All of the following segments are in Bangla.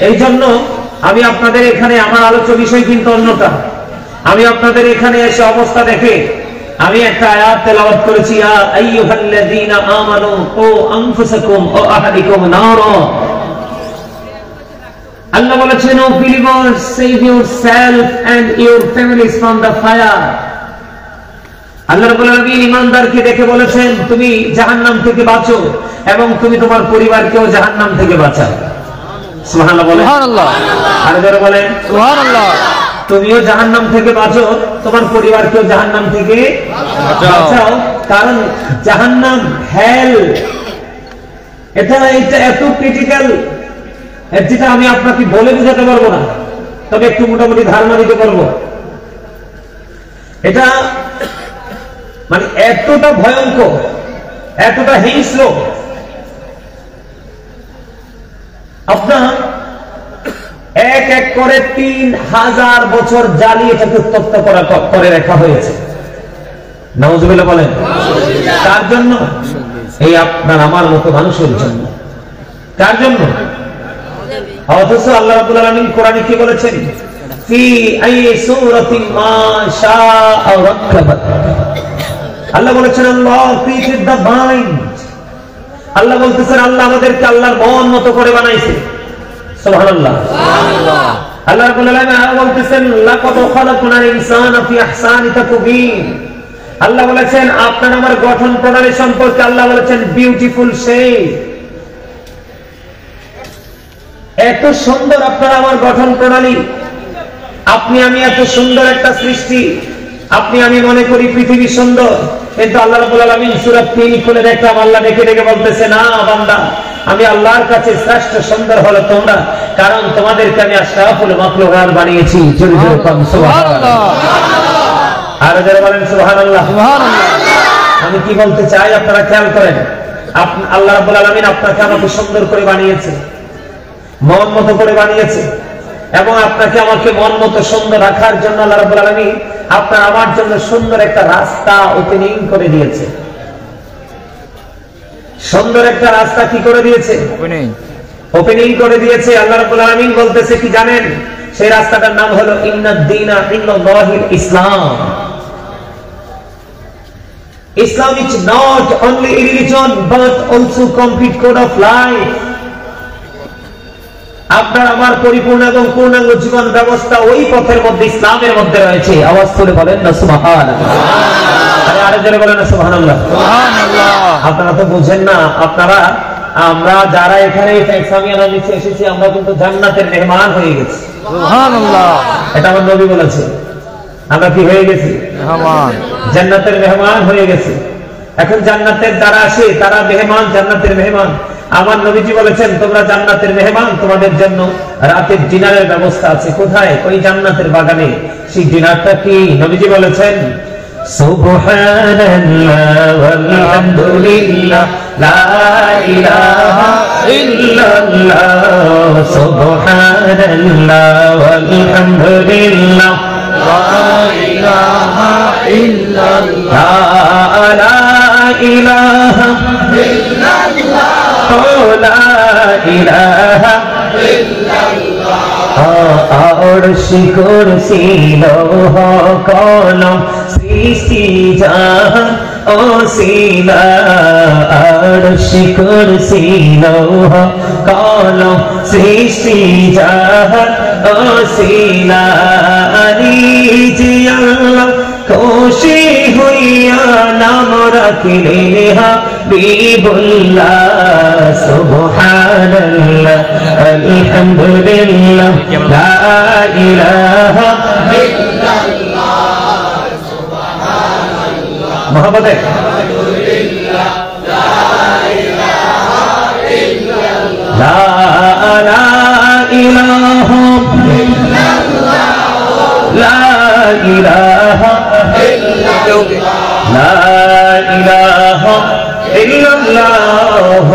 এই জন্য আমি আপনাদের এখানে আমার আলোচ্য বিষয় কিন্তু অন্যটা। আমি আপনাদের এখানে এসে অবস্থা দেখে আমি একটা আয়াত তেলাওয়াত করেছি, ইয়া আইয়ুহাল্লাযীনা আমানু কু আনফুসাকুম ওয়া আহলিকুম নারা। আল্লাহ বলেছেন, ও believers, save yourself and your families from the fire. আল্লাহ রাব্বুল আলামিন ঈমানদারকে দেখে বলেছেন, তুমি জাহান্নাম থেকে বাঁচো এবং তুমি তোমার পরিবারকেও জাহান্নাম থেকে বাঁচাও। সুবহানাল্লাহ বলেন। সুবহানাল্লাহ। আর যারা বলেন সুবহানাল্লাহ। তুমিও জাহান্নাম থেকে বাঁচো, তোমার পরিবারকেও জাহান্নাম থেকে বাঁচাও। কারণ জাহান্নাম, হেল, এটা এত ক্রিটিক্যাল, যেটা আমি আপনাকে বলে বোঝাতে পারবো না, তবে একটু মোটামুটি ধারণা দিতে পারবো। এটা মানে এতটা ভয়ঙ্কর, এতটা হিংস্র, আপনার এক এক করে 3000 বছর জ্বালিয়ে এটাকে উত্তপ্ত করে রাখা হয়েছে। নাউজুবিল্লাহ বলেন। তার জন্য এই আপনার আমার মতো মানুষের জন্য, তার জন্য। অথচ আল্লাহ রাব্বুল আলামিন কোরআনে কি বলেছেন, ফি আইয়ি সূরাতিন মা শাআ রাক্কাবাত। আল্লাহ বলেছেন, আল্লাহ created the mind। আল্লাহ বলতেছেন, আল্লাহ আমাদেরকে আল্লাহর মন মতো করে বানাইছে। সুবহানাল্লাহ। সুবহানাল্লাহ। আল্লাহ রাব্বুল আলামিন বলতেছেন, লাকাদ খালাকনাল ইনসানা ফি আহসানি তাকবীর। আল্লাহ বলেছেন, আপনার আমার গঠন প্রণালী সম্পর্কে আল্লাহ বলেছেন বিউটিফুল শেপ। এত সুন্দর আপনার আমার গঠন প্রণালী, আপনি আমি এত সুন্দর একটা সৃষ্টি। আপনি আমি মনে করি পৃথিবী সুন্দর, কিন্তু আল্লাহ রাব্বুল আলামিন সূরা 3 খুলে দেখলাম, আল্লাহ ডেকে ডেকে বলতেছে, না বান্দা, আমি আল্লাহর কাছে শ্রেষ্ঠ সুন্দর হলো তোমরা, কারণ তোমাদেরকে আমি আশরাফুল মাখলুকাত বানিয়েছি। জোরে জোরে বলেন সুবহানাল্লাহ। আর যারা বলেন সুবহানাল্লাহ। সুবহানাল্লাহ। আমি কি বলতে চাই আপনারা খেয়াল করেন, আল্লাহ রাব্বুল আলামিন আপনাকে আমাকে সুন্দর করে বানিয়েছে, মন মতো করে বানিয়েছে, এবং আপনাকে আমাকে মন মতো সুন্দর রাখার জন্য আল্লাহ রাব্বুল আলামিন আপনার আমার জন্য সুন্দর একটা রাস্তা ওপেনিং করে দিয়েছে। সুন্দর একটা রাস্তা কি করে দিয়েছে? ওপেনিং করে দিয়েছে। আল্লাহ রাব্বুল আলামিন বলতেছে কি জানেন? সেই রাস্তাটার নাম হলো ইন্নাদ-দীনা ইনদাল্লাহিল ইসলাম। Islam is not only a religion but also complete code of life. আপনার আমার পরিপূর্ণ এবং পূর্ণাঙ্গ জীবন ব্যবস্থা ওই পথের মধ্যে, ইসলামের মধ্যে রয়েছে। আওয়াজ করে বলেন না সুবহানাল্লাহ। আরে জোরে বলেন না সুবহানাল্লাহ। সুবহানাল্লাহ। আপনারা তো বুঝেন না, আপনারা আমরা যারা এখানে ইসলামিয়া নিচে এসেছি, আমরা কিন্তু জান্নাতের মেহমান হয়ে গেছি। সুবহানাল্লাহ। এটা আমার নবী বলেছে, আমরা কি হয়ে গেছি? মেহমান, জান্নাতের মেহমান হয়ে গেছি। এখন জান্নাতের যারা আসে তারা মেহমান, জান্নাতের মেহমান। আমার নবীজি বলেছেন, তোমরা জান্নাতের মেহমান, তোমাদের জন্য রাতের ডিনারের ব্যবস্থা আছে। কোথায়? ওই জান্নাতের বাগানে। সেই ডিনারটা কি? নবীজি বলেছেন, সুবহানাল্লাহ ওয়ালহামদুলিল্লাহ লা ইলাহা ইল্লাল্লাহ, সুবহানাল্লাহ ওয়ালহামদুলিল্লাহ লা ইলাহা ইল্লাল্লাহ, লা ইলাহা ইল্লাল্লাহ, লা ইলাহা ইল্লাল্লাহ। আরশ কুরসি লৌহ কলম সৃষ্টি জাহান ওসিলা, আরশ কুরসি লৌহ কলম সৃষ্টি জাহান ওসিলা, নিজে আল্লাহ খুশি হইয়া নাম রাখিলে হাবিবুল্লাহ। সুবহানাল্লাহ আলহামদুলিল্লাহ লা ইলাহা ইল্লাল্লাহ, সুবহানাল্লাহ। মুহাম্মদে আলহামদুলিল্লাহ লা ইলাহা ইল্লাল্লাহ, লা ইলাহা ইল্লাল্লাহ, লা ইলাহা লা ইলাহা ইল্লাল্লাহ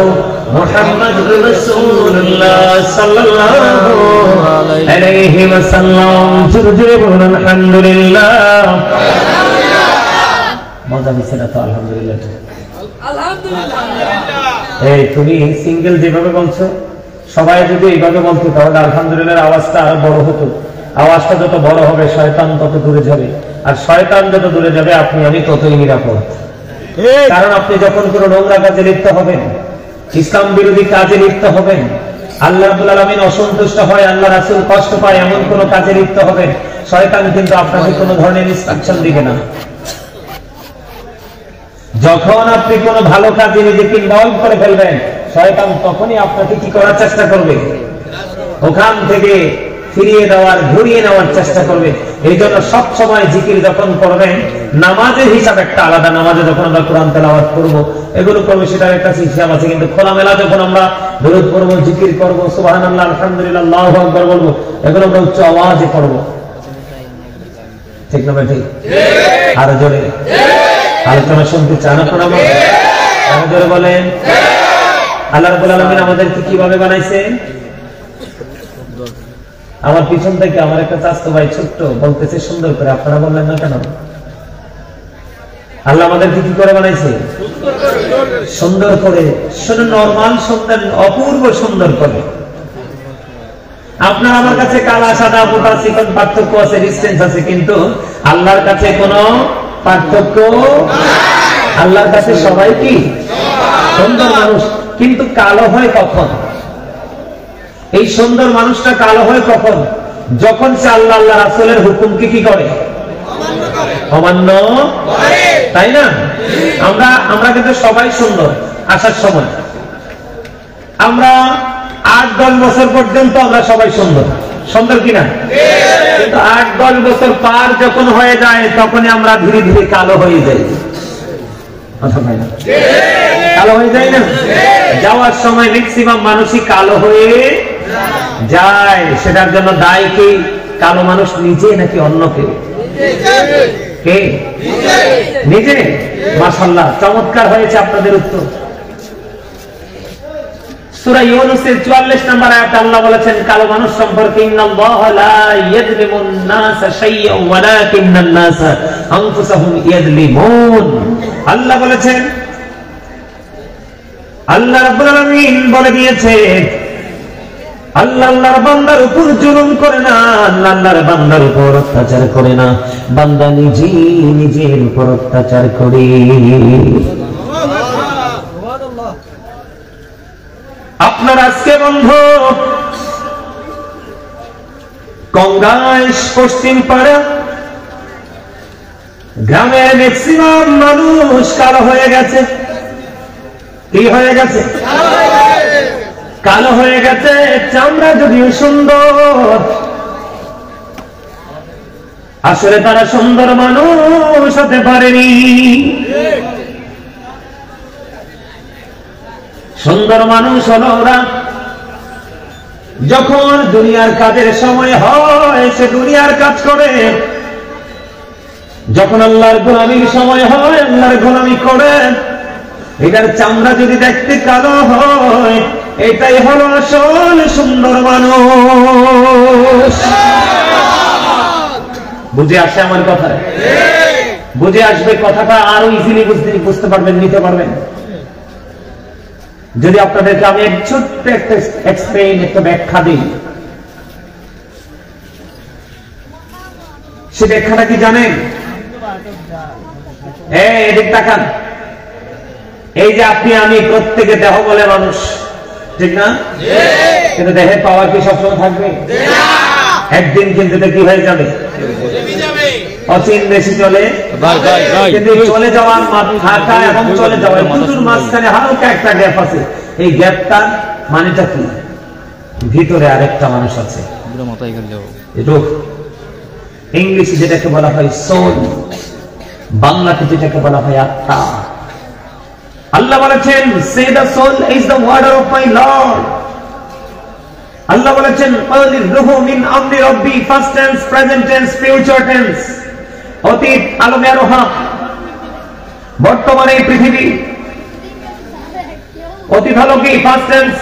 মুহাম্মাদুর রাসূলুল্লাহ সাল্লাল্লাহু আলাইহি ওয়াসাল্লাম। জোরে জোরে বলুন আলহামদুলিল্লাহ। মজা নিছে না তো? আলহামদুলিল্লাহ, আলহামদুলিল্লাহ। এই তুমি সিঙ্গেল যেভাবে বলছো, সবাই যদি এইভাবে বলতো তাহলে আলহামদুলিল্লাহ আওয়াজটা আরো বড় হতো। আওয়াজটা যত বড় হবে শয়তান তত দূরে যাবে, আর শয়তান যত দূরে যাবে আপনি আমি ততই নিরাপদ। কারণ আপনি যখন কোনো নোংরা কাজে লিপ্ত হবেন, ইসলাম বিরোধী কাজে লিপ্ত হবেন, আল্লাহ রাব্বুল আলামিন অসন্তুষ্ট হয়, আল্লাহ রাসূল কষ্ট পায় এমন কোন কাজে লিপ্ত হবেন, শয়তান কিন্তু আপনাকে কোনো ধরনের ইনস্ট্রাকশন দিবে না। যখন আপনি কোনো ভালো কাজে নিজেকে ইনভলভ করে ফেলবেন, শয়তান তখনই আপনাকে কি করার চেষ্টা করবে, ওখান থেকে ফিরিয়ে দেওয়ার, ঘুরিয়ে নেওয়ার চেষ্টা করবে। এই জন্য সবসময় জিকির যখন করবেন, নামাজের হিসাব একটা আলাদা। নামাজে যখন আমরা কোরআন তেলাওয়াত করবো, এগুলো করবো, সেটার একটা হিসাব আছে। কিন্তু খোলামেলা যখন আমরা দরুদ পড়বো, জিকির করবো, সুবহানাল্লাহ, আলহামদুলিল্লাহ, আল্লাহু আকবার বলবো, এগুলো আমরা উচ্চ আওয়াজে পড়বো। ঠিক না ভাই? ঠিক। আরো জোরে আলোচনা শুনতে চান আপনারা? আরো জোরে বলেন। আল্লাহ রাব্বুল আলামিন আমাদেরকে কিভাবে বানাইছে? আমার পিছন থেকে আমার একটা চাচতো ভাই ছোট্ট বলতেছে সুন্দর করে, আপনারা বললেন না কেন? আল্লাহ আমাদেরকে কি করে বানাইছে? সুন্দর করে। শুধু নরমাল সুন্দর, অপূর্ব সুন্দর করে। আপনার আমার কাছে কালা সাদা মোটা চিকন পার্থক্য আছে, ডিসটেন্স আছে, কিন্তু আল্লাহর কাছে কোনো পার্থক্য। আল্লাহর কাছে সবাই কি সুন্দর মানুষ, কিন্তু কালো হয় কখন? এই সুন্দর মানুষটা কালো হয় কখন? যখন সে আল্লাহ আল্লাহ রাসূলের হুকুমকে কি করে? অমান্য করে। তাই না? আমরা কিন্তু সবাই সুন্দর আসার সময়। আমরা 8-10 বছর পর্যন্ত আমরা সবাই সুন্দর, সুন্দর কিনা? কিন্তু 8-10 বছর পার যখন হয়ে যায়, তখনই আমরা ধীরে ধীরে কালো হয়ে যাই। কালো হয়ে যায় না? যাওয়ার সময় ম্যাক্সিমাম মানুষই কালো হয়ে যায়। সেটার জন্য দায়ী কি? কালো মানুষ নিজে নাকি অন্য কেউ? কে? নিজে। মাশাআল্লাহ, চমৎকার হয়েছে আপনাদের উত্তর। সূরা ইউনূসের 44 নম্বর আয়াতে আল্লাহ বলেছেন কালো মানুষ সম্পর্কে, ইন্নাল্লাহা লা ইয়াযলিমুন নাসা শাইয়্যান ওয়ালাকিন্নান নাসা আনফুসাহুম ইয়াযলিমুন। আল্লাহ বলেছেন, আল্লাহ রাব্বুল আলামিন বলে দিয়েছে, আল্লাহ আল্লাহর বান্দার উপর জুলুম করে না, আল্লাহ আল্লাহর বান্দার উপর অত্যাচার করে না, বান্দা নিজেই নিজের উপর অত্যাচার করে। আপনার আজকে বন্ধু কংগ্রেস পশ্চিম পাড়া গ্রামের ম্যাক্সিমাম মানুষ কালো হয়ে গেছে। কি হয়ে গেছে? কালো হয়ে গেছে। চামড়া যদিও সুন্দর, আসলে তারা সুন্দর মানুষ হতে পারেনি। সুন্দর মানুষ হলো ওরা যখন দুনিয়ার কাজের সময় হয়, সে দুনিয়ার কাজ করে। যখন আল্লাহর গোলামির সময় হয়, আল্লাহর গোলামি করে। এটার চামড়া যদি দেখতে কালো হয়, এটাই হলো আসল সুন্দর মানুষ। বুঝে আসে আমার কথা? বুঝে আসবে কথাটা, আরো ইজিলি বুঝতে পারবেন, নিতে পারবেন। যদি আপনাদেরকে আমি এক ছোট্ট একটা এক্সপ্লেইন, একটা ব্যাখ্যা দিই, সে ব্যাখ্যাটা কি জানেন? এদিক তাকান। এই যে আপনি আমি প্রত্যেকে দেহ বলে মানুষ, ঠিক না? কিন্তু দেহের পাওয়ার কি সবসময় থাকবে? একদিন কিন্তু এটা কি হয়ে যাবে? অচিন বেশি চলে। কিন্তু চলে যাওয়ার মাথা এবং চলে যাওয়ার দুটোর মাঝখানে হালকা একটা গ্যাপ আছে। এই গ্যাপটা মানেটা কি? ভিতরে আরেকটা মানুষ আছে। ইংলিশে যেটাকে বলা হয় সোল, বাংলাতে যেটাকে বলা হয় আত্মা। আল্লাহ বলেছেন, সে the soul is the order of my lord. Allah বলেছেন, ক্বালির রূহু মিন আমরি রাব্বি, past tense, present tense, future tense. অতীত আলমে রোহা, বর্তমানে পৃথিবী। অতীত হলো কি? ফাস্ট টেন্স,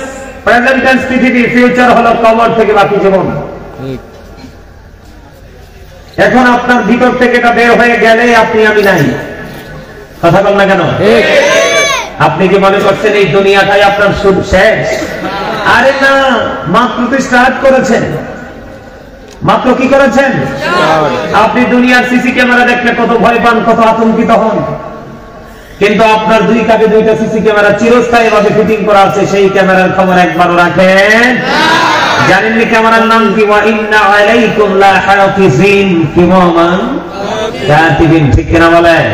প্রেজেন্ট টেন্স পৃথিবী, ফিউচার হলো কবর থেকে বাকি জীবন। এখন আপনার ভিতর থেকে এটা বের হয়ে গেলে আপনি আমি নাই। কথা বল না কেন? আপনি কি মনে করছেন এই দুনিয়াটাই আপনার শেষ? আরে না, মাত্র তো স্টার্ট করেছেন, মাত্র কি করেছেন? আপনি দুনিয়ার সিসি ক্যামেরা দেখলে কত ভয় পান, কত আতঙ্কিত হন, কিন্তু আপনার দুই কাছে দুইটা সিসি ক্যামেরা চিরস্থায়ী ভাবে ফিটিং করা আছে, সেই ক্যামেরার খবর একবারও রাখেন? জানেননি ক্যামেরার নাম কি? ওয়া ইন্না আলাইকুম লা হাফিজিন কিরামান কাতিবিন, ঠিক কিনা বলেন?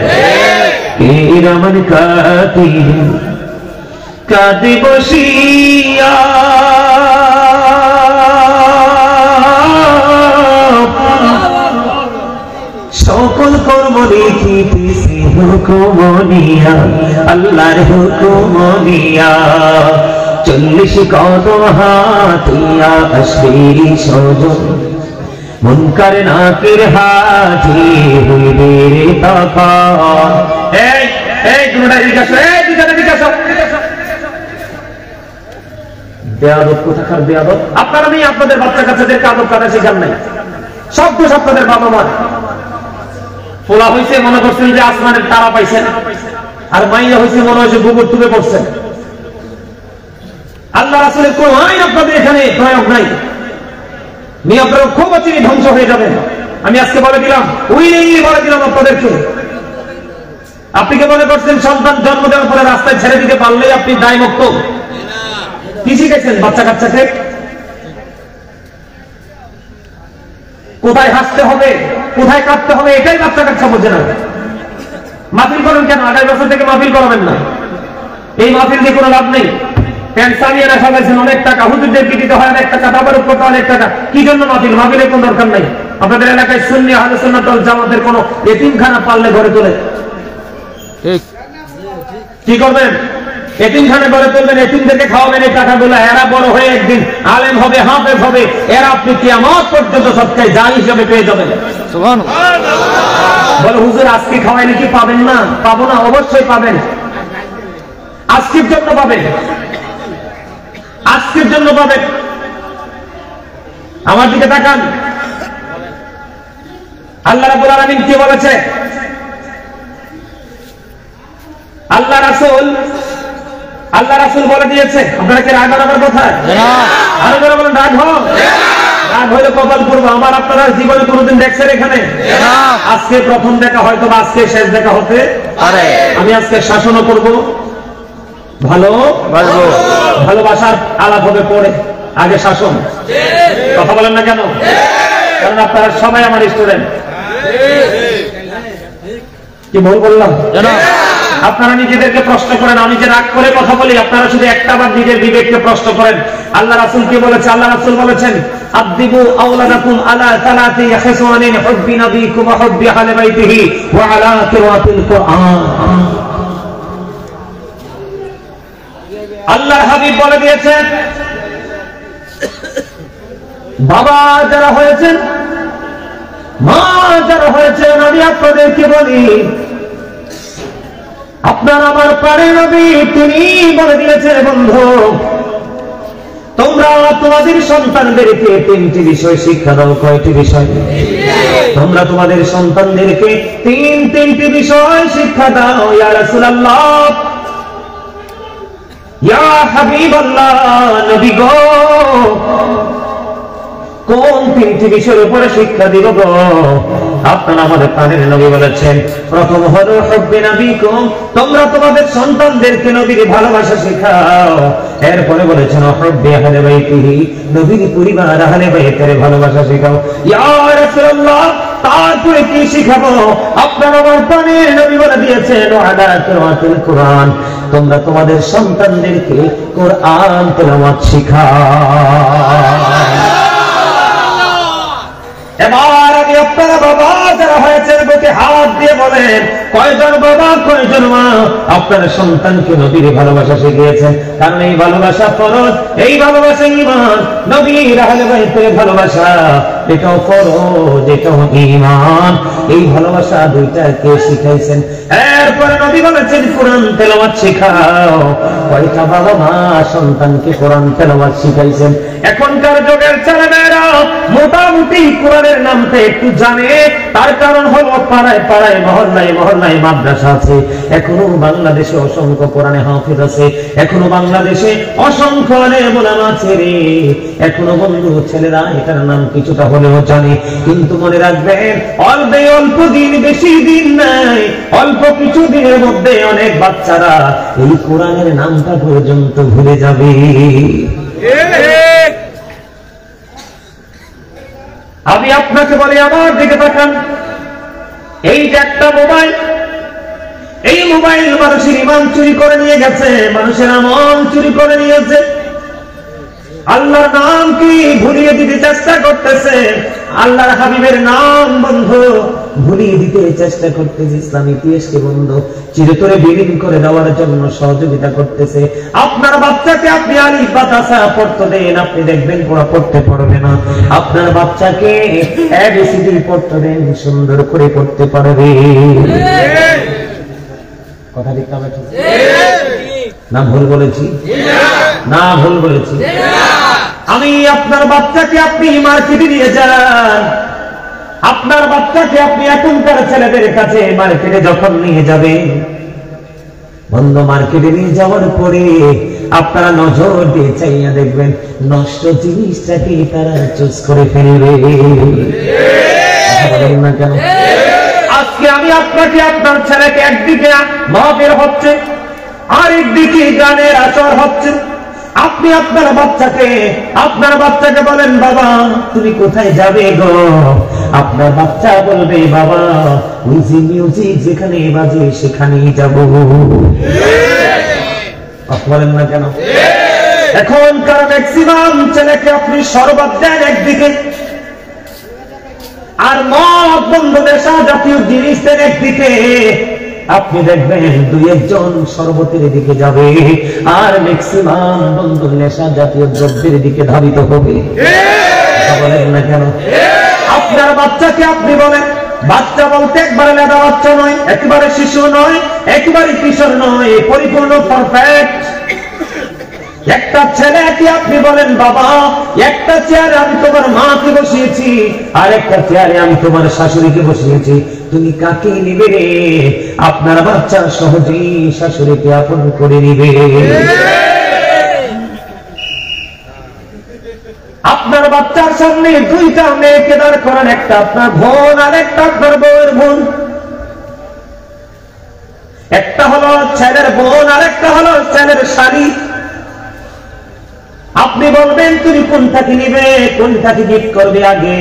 কিরামান কাতিবিন কাতিবশিয়া সকল কর্ম লিখিতেছি হুকুম নিয়া, আল্লাহর হুকুম নিয়া, 40 কদম হাতিয়া আসবে সজন, মুনকার নাকির হাজি হইবে রে তখন। এই দুটা দিকে আসো, এই দুটা দিকে আসো। বেয়াদব কোথাকার বেয়াদব! আপনারা নেই আপনাদের বাচ্চা কাচ্চাদেরকে আদব কাটা শেখান নাই, সব দোষ আপনাদের বাবা মা। ফোলা হয়েছে মনে করছেন যে আসমানের তারা পাইছেন, আর মাইয়া হয়েছে মনে হয়েছে গোবর তুলে পড়ছেন। আল্লাহ রাসূলের কোন আইন আপনাদের এখানে প্রয়োগ নাই, আপনারা খুব অচিরে ধ্বংস হয়ে যাবেন। আমি আজকে বলে দিলাম, উইলিংলি বলে দিলাম আপনাদেরকে। আপনি কি মনে করছেন সন্তান জন্ম দেওয়ার পরে রাস্তায় ছেড়ে দিতে পারলেই আপনি দায় মুক্ত? কি শিখেছেন বাচ্চা কাচ্চাকে? কোথায় হাসতে হবে, কোথায় কাঁদতে হবে, এটাই বাচ্চা কাচ্চা বোঝে না। মাহফিল করেন কেন? 28 বছর থেকে মাহফিল করাবেন না। এই মাহফিল দিয়ে কোনো লাভ নেই। পেনশনিয়ারা সবাইছেন অনেক টাকা, হুজুরদেরকে দিতে হয় অনেক টাকা, তারপরে করতে অনেক টাকা। কি জন্য মাহফিল? মাহফিলের কোনো দরকার নাই। আপনাদের এলাকায় সুন্নি আহলে সুন্নাত ওয়াল জামাতের কোনো এতিমখানা পারলে ঘরে তোলে, কি করবেন? এতিমখানা গড়ে তুলবেন, এতিমদেরকে খাওয়াবেন এই টাকাগুলো। এরা বড় হয়ে একদিন আলেম হবে, হাফেজ হবে, এরা আপনি কিয়ামত পর্যন্ত সবচেয়ে জাল হিসেবে পেয়ে যাবেন। বলে হুজুর আজকে খাওয়াইলে কি পাবেন না? পাবো না, অবশ্যই পাবেন। আজকের জন্য পাবেন, আজকের জন্য পাবেন। আমার দিকে তাকান, আল্লাহ রাব্বুল আলামিন কি বলেছে? আল্লাহ রাসূল বলে দিয়েছে। আপনারা কি রাগ হওয়ার কথা? আরো যারা বলেন রাগ হও, রাগ হইলে কপাল করবো। আমার আপনারা জীবনে কোনোদিন দেখছেন এখানে? আজকে প্রথম দেখা, হয়তো আজকে শেষ দেখা হতে পারে। আমি আজকে শাসনও করবো, ভালোবাসার আলাপ হবে পরে, আগে শাসন। কথা বলেন না কেন? কারণ আপনারা সবাই আমার স্টুডেন্ট। কি ভুল বললাম? আপনারা নিজেদেরকে প্রশ্ন করেন। আমি যে রাগ করে কথা বলি, আপনারা শুধু একটাবার নিজের বিবেককে প্রশ্ন করেন। আল্লাহ রাসূল কি বলেছে? আল্লাহ রাসূল বলেছেন, আদিবু আওলাদাকুম আলা সালাতি ইয়াহসানিন হুব্বি নবিকুম ওয়া হুব্বি আহলি বাইতিহি ওয়া আলা কিরাতিল কুরআন। আল্লাহর হাবিব বলে দিয়েছেন, বাবা যারা হয়েছেন, মা যারা হয়েছেন, আমি আপনাদেরকে বলি, আপনার আমার প্রাণের নবী তিনি বলে দিয়েছেন, বন্ধু তোমরা তোমাদের সন্তানদেরকে 3টি বিষয় শিক্ষা দাও। কয়টি বিষয়? তোমরা তোমাদের সন্তানদেরকে 3টি বিষয় শিক্ষা দাও। ইয়া রাসূলুল্লাহ, ইয়া হাবিবাল্লাহ, নবী গো, কোন 3টি বিষয়ের উপরে শিক্ষা দিব গো? আপনারা আমাদের প্রাণের নবী বলেছেন, প্রথম হলো হুব্বি নবিকুম, তোমরা তোমাদের সন্তানদেরকে নবীর ভালোবাসা শেখাও। এরপরে বলেছেন হুব্বি আহলি বাইতিহি, নবীর পরিবার আহলে বাইতের ভালোবাসা শেখাও। ইয়া রাসূলুল্লাহ, তারপরে কি শিখাবো? আপনারা আমার প্রাণের নবী বলে দিয়েছেন, ওয়ালা কিরাতিল কুরআন, তোমরা তোমাদের সন্তানদেরকে কোরআন তেলাওয়াত শেখাও। এবার আমি আপনারা বাবা যারা হয়েছেন বুকে হাত দিয়ে বলেন, কয়জন বাবা কয়জন মা আপনারা সন্তানকে নবীর ভালোবাসা শিখিয়েছেন? কারণ এই ভালোবাসা ফরজ, এই ভালোবাসা ঈমান, নবীর আহলে বাইতের ভালোবাসা। এটাও ফরজ, এটাও ঈমান। এই ভালোবাসা দুইটা কে শিখাইছেন? এরপরে নবী বলেছেন কোরআন তেলাওয়াত শেখাও। কয়টা বাবা মা সন্তানকে কোরআন তেলাওয়াত শিখাইছেন? এখনকার যুগের ছেলেমেয়েরা মোটামুটি কোরআনের নামটা একটু জানে, তার কারণ হলো পাড়ায় পাড়ায় মহল্লায় মহল্লায় মাদ্রাসা আছে। এখনো বাংলাদেশে অসংখ্য কোরআনে হাফেজ আছে, এখনো বাংলাদেশে অসংখ্য আলেম ওলামা আছে রে। এখনো বন্ধু ছেলেরা এটার নাম কিছুটা হলেও জানে, কিন্তু মনে রাখবেন অল্প দিন, বেশি দিন নাই, অল্প কিছু দিনের মধ্যে অনেক বাচ্চারা এই কোরআনের নামটা পর্যন্ত ভুলে যাবে। আমি আপনাকে বলি, আমার দিকে তাকান। এই যে একটা মোবাইল, এই মোবাইল মানুষের ঈমান চুরি করে নিয়ে গেছে, মানুষের আমল চুরি করে নিয়েছে। আল্লাহর নাম কি ভুলিয়ে দিতে চেষ্টা করতেছে, আল্লাহর হাবিবের নাম বন্ধু ভুলিয়ে দিতে চেষ্টা করতেছে। ইসলামী ইতিহাসকে বন্ধু চিরতরে বিলীন করে দেওয়ার জন্য সহযোগিতা করতেছে। আপনার বাচ্চাকে আপনি আলিফ বা তাসা পড়তে দেন, আপনি দেখবেন পুরো পড়তে পারবে না। আপনার বাচ্চাকে এবিসিডি পড়তে দেন, সুন্দর করে পড়তে পারবে। কথা ঠিক না ভুল বলেছি? না ভুল বলেছি? আমি আপনার বাচ্চাকে আপনি মার্কেটে নিয়ে যান, আপনার বাচ্চাকে আপনি এখনকার ছেলেদের কাছে মার্কেটে যখন নিয়ে যাবেন বন্ধু, মার্কেটে নিয়ে যাওয়ার পরে আপনারা নজর দিয়ে চাইয়া দেখবেন নষ্ট জিনিসটাকে তারা চুজ করে ফেলবে। না কেন? আজকে আমি আপনাকে আপনার ছেলেকে একদিকে মাহফিল হচ্ছে, আরেকদিকে গানের আসর হচ্ছে। আপনি আপনার বাচ্চাকে বলেন বাবা তুমি কোথায় যাবে গো? আপনার বাচ্চা বলবে বাবা ওই যে মিউজিক যেখানে বাজে সেখানেই যাবো। বলেন না কেন? এখনকার ম্যাক্সিমাম ছেলেকে আপনি শরবত দেন একদিকে, আর মদ বন্ধ নেশা জাতীয় জিনিস দেন একদিকে। আপনি দেখবেন দুই একজন শরবতের দিকে যাবে, আর ম্যাক্সিমাম বন্ধু নেশা জাতীয় দ্রব্যের দিকে ধাবিত হবে। বলেন না কেন? আপনার বাচ্চাকে আপনি বলেন, বাচ্চা বলতে একবারে লেদা বাচ্চা নয়, একেবারে শিশু নয়, একেবারে কিশোর নয়, পরিপূর্ণ পারফেক্ট একটা ছেলেকে আপনি বলেন বাবা একটা চেয়ারে আমি তোমার মাকে বসিয়েছি, আর একটা চেয়ারে আমি তোমার শাশুড়িকে বসিয়েছি, তুমি কাকে নিবে? আপনার বাচ্চা সহজেই শাশুড়িকে আপন করে নিবে। আপনার বাচ্চার সামনে দুইটা মেয়েকে দাঁড় করান, একটা আপনার বোন আর একটা আপনার বউয়ের বোন। একটা হলো ছেলের বোন আর একটা হলো ছেলের শালী। আপনি বলবেন তুমি কোনটাকে নিবে, কোনটাকে গিফট করবে আগে?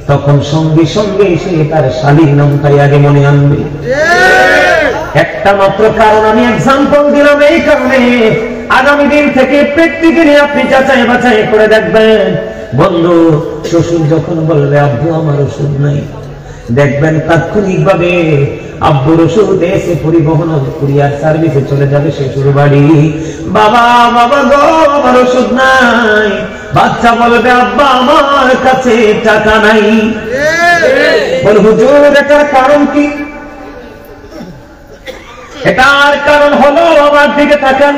তখন সঙ্গে সঙ্গে সে তার শালীর নামটাই আগে মনে আনবে। একটা মাত্র কারণ আমি এক্সাম্পল দিলাম এই কারণে, আগামী দিন থেকে প্র্যাকটিক্যালি আপনি যাচাই বাছাই করে দেখবেন। বন্ধু শ্বশুর যখন বলবে আব্বু আমার ওষুধ নাই, দেখবেন তাৎক্ষণিক ভাবে আব্বুর ওষুধ এসে পরিবহন কুরিয়ার সার্ভিসে চলে যাবে শ্বশুর বাড়ি। বাবা বাবা গো আমার ওষুধ নাই। বাচ্চা বলবে আব্বা আমার কাছে টাকা নাই। বল হুজুর এটার কারণ কি? এটার কারণ হলো আমার দিকে তাকান।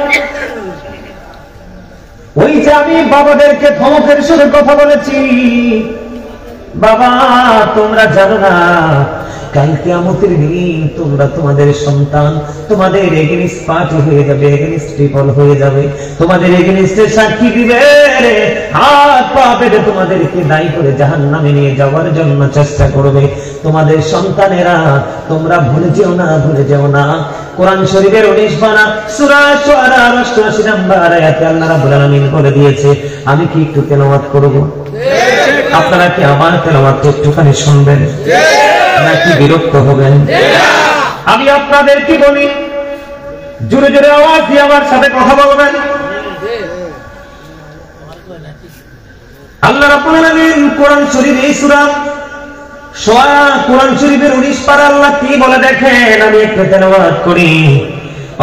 ওই যে আমি বাবাদেরকে ধমকের সুরে কথা বলেছি, বাবা তোমরা জানো না কাল কিয়ামতের দিন তোমরা তোমাদের সন্তান তোমাদের এগেইনস্ট পার্টি হয়ে যাবে, এগেইনস্ট পিপল হয়ে যাবে, তোমাদের এগেইনস্টে সাক্ষী দিবে, হাত পা বেঁধে তোমাদেরকে দায়ী করে জাহান্নামে নিয়ে যাওয়ার জন্য চেষ্টা করবে তোমাদের সন্তানেরা। তোমরা ভুলে যেও না, ভুলে যেও না। কোরআন শরীফের 19 পারা সূরা শুআরা 88 নম্বর আয়াতে আল্লাহ রাব্বুল আলামিন বলে দিয়েছে, আমি কি একটু তেলাওয়াত করব? আপনারা কি আমার তেলাওয়াত একটুখানি শুনবেন নাকি বিরক্ত হবেন? আমি আপনাদেরকে বলি জোরে জোরে আওয়াজ দিয়ে আমার সাথে কথা বলবেন। আল্লাহ রাব্বুল আলামিন কোরআন শরীফ এই সূরা শুআরা কোরআন শরীফের 19 পারা আল্লাহ কি বলে দেখেন, আমি একটু তেলাওয়াত করি।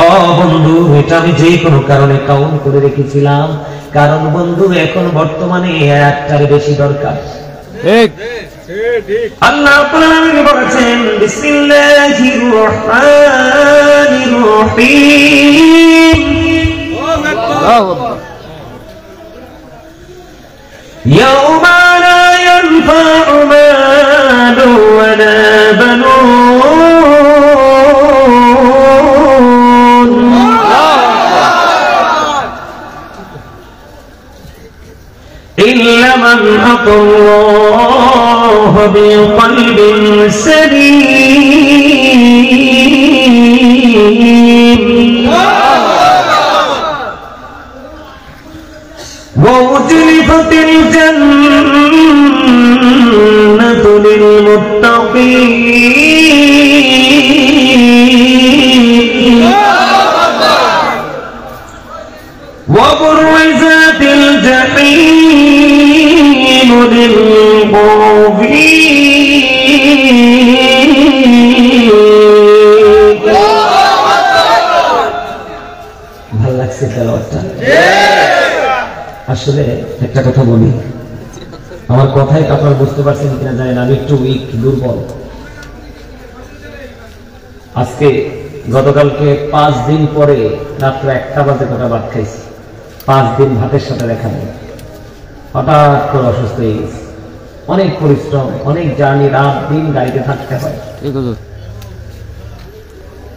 ও বন্ধু এটা আমি যে কোনো কারণে কাউন্ট করে রেখেছিলাম, কারণ বন্ধু এখন বর্তমানে একটার বেশি দরকার। আল্লাহ রাব্বুল আলামিন বলেছেন বিসমিল্লাহির রহমানির রহিম ইয়াউমা লা ইয়ানফা'ু মালুন ওয়ালা বানুন ইল্লা মান আতাল্লাহু বিকলবিন সালিম وَأُزْلِفَتِ الْجَنَّةُ لِلْمُتَّقِينَ وَبُرِّزَتِ الْجَحِيمُ لِلْغَاوِينَ ভাল লাগছে তেলাওয়াতটা আসলে একটা কথা বলি আমার কথাই আপনারা বুঝতে পারছেন কিনা জানি না আমি একটু উইক দুর্বল আজকে গতকালকে 5 দিন পরে রাত্রে 1টা বাজে কটা ভাত খাইছি 5 দিন ভাতের সাথে দেখা নেই হঠাৎ করে অসুস্থ হয়ে গেছি অনেক পরিশ্রম অনেক জার্নি রাত দিন গাড়িতে থাকতে হয়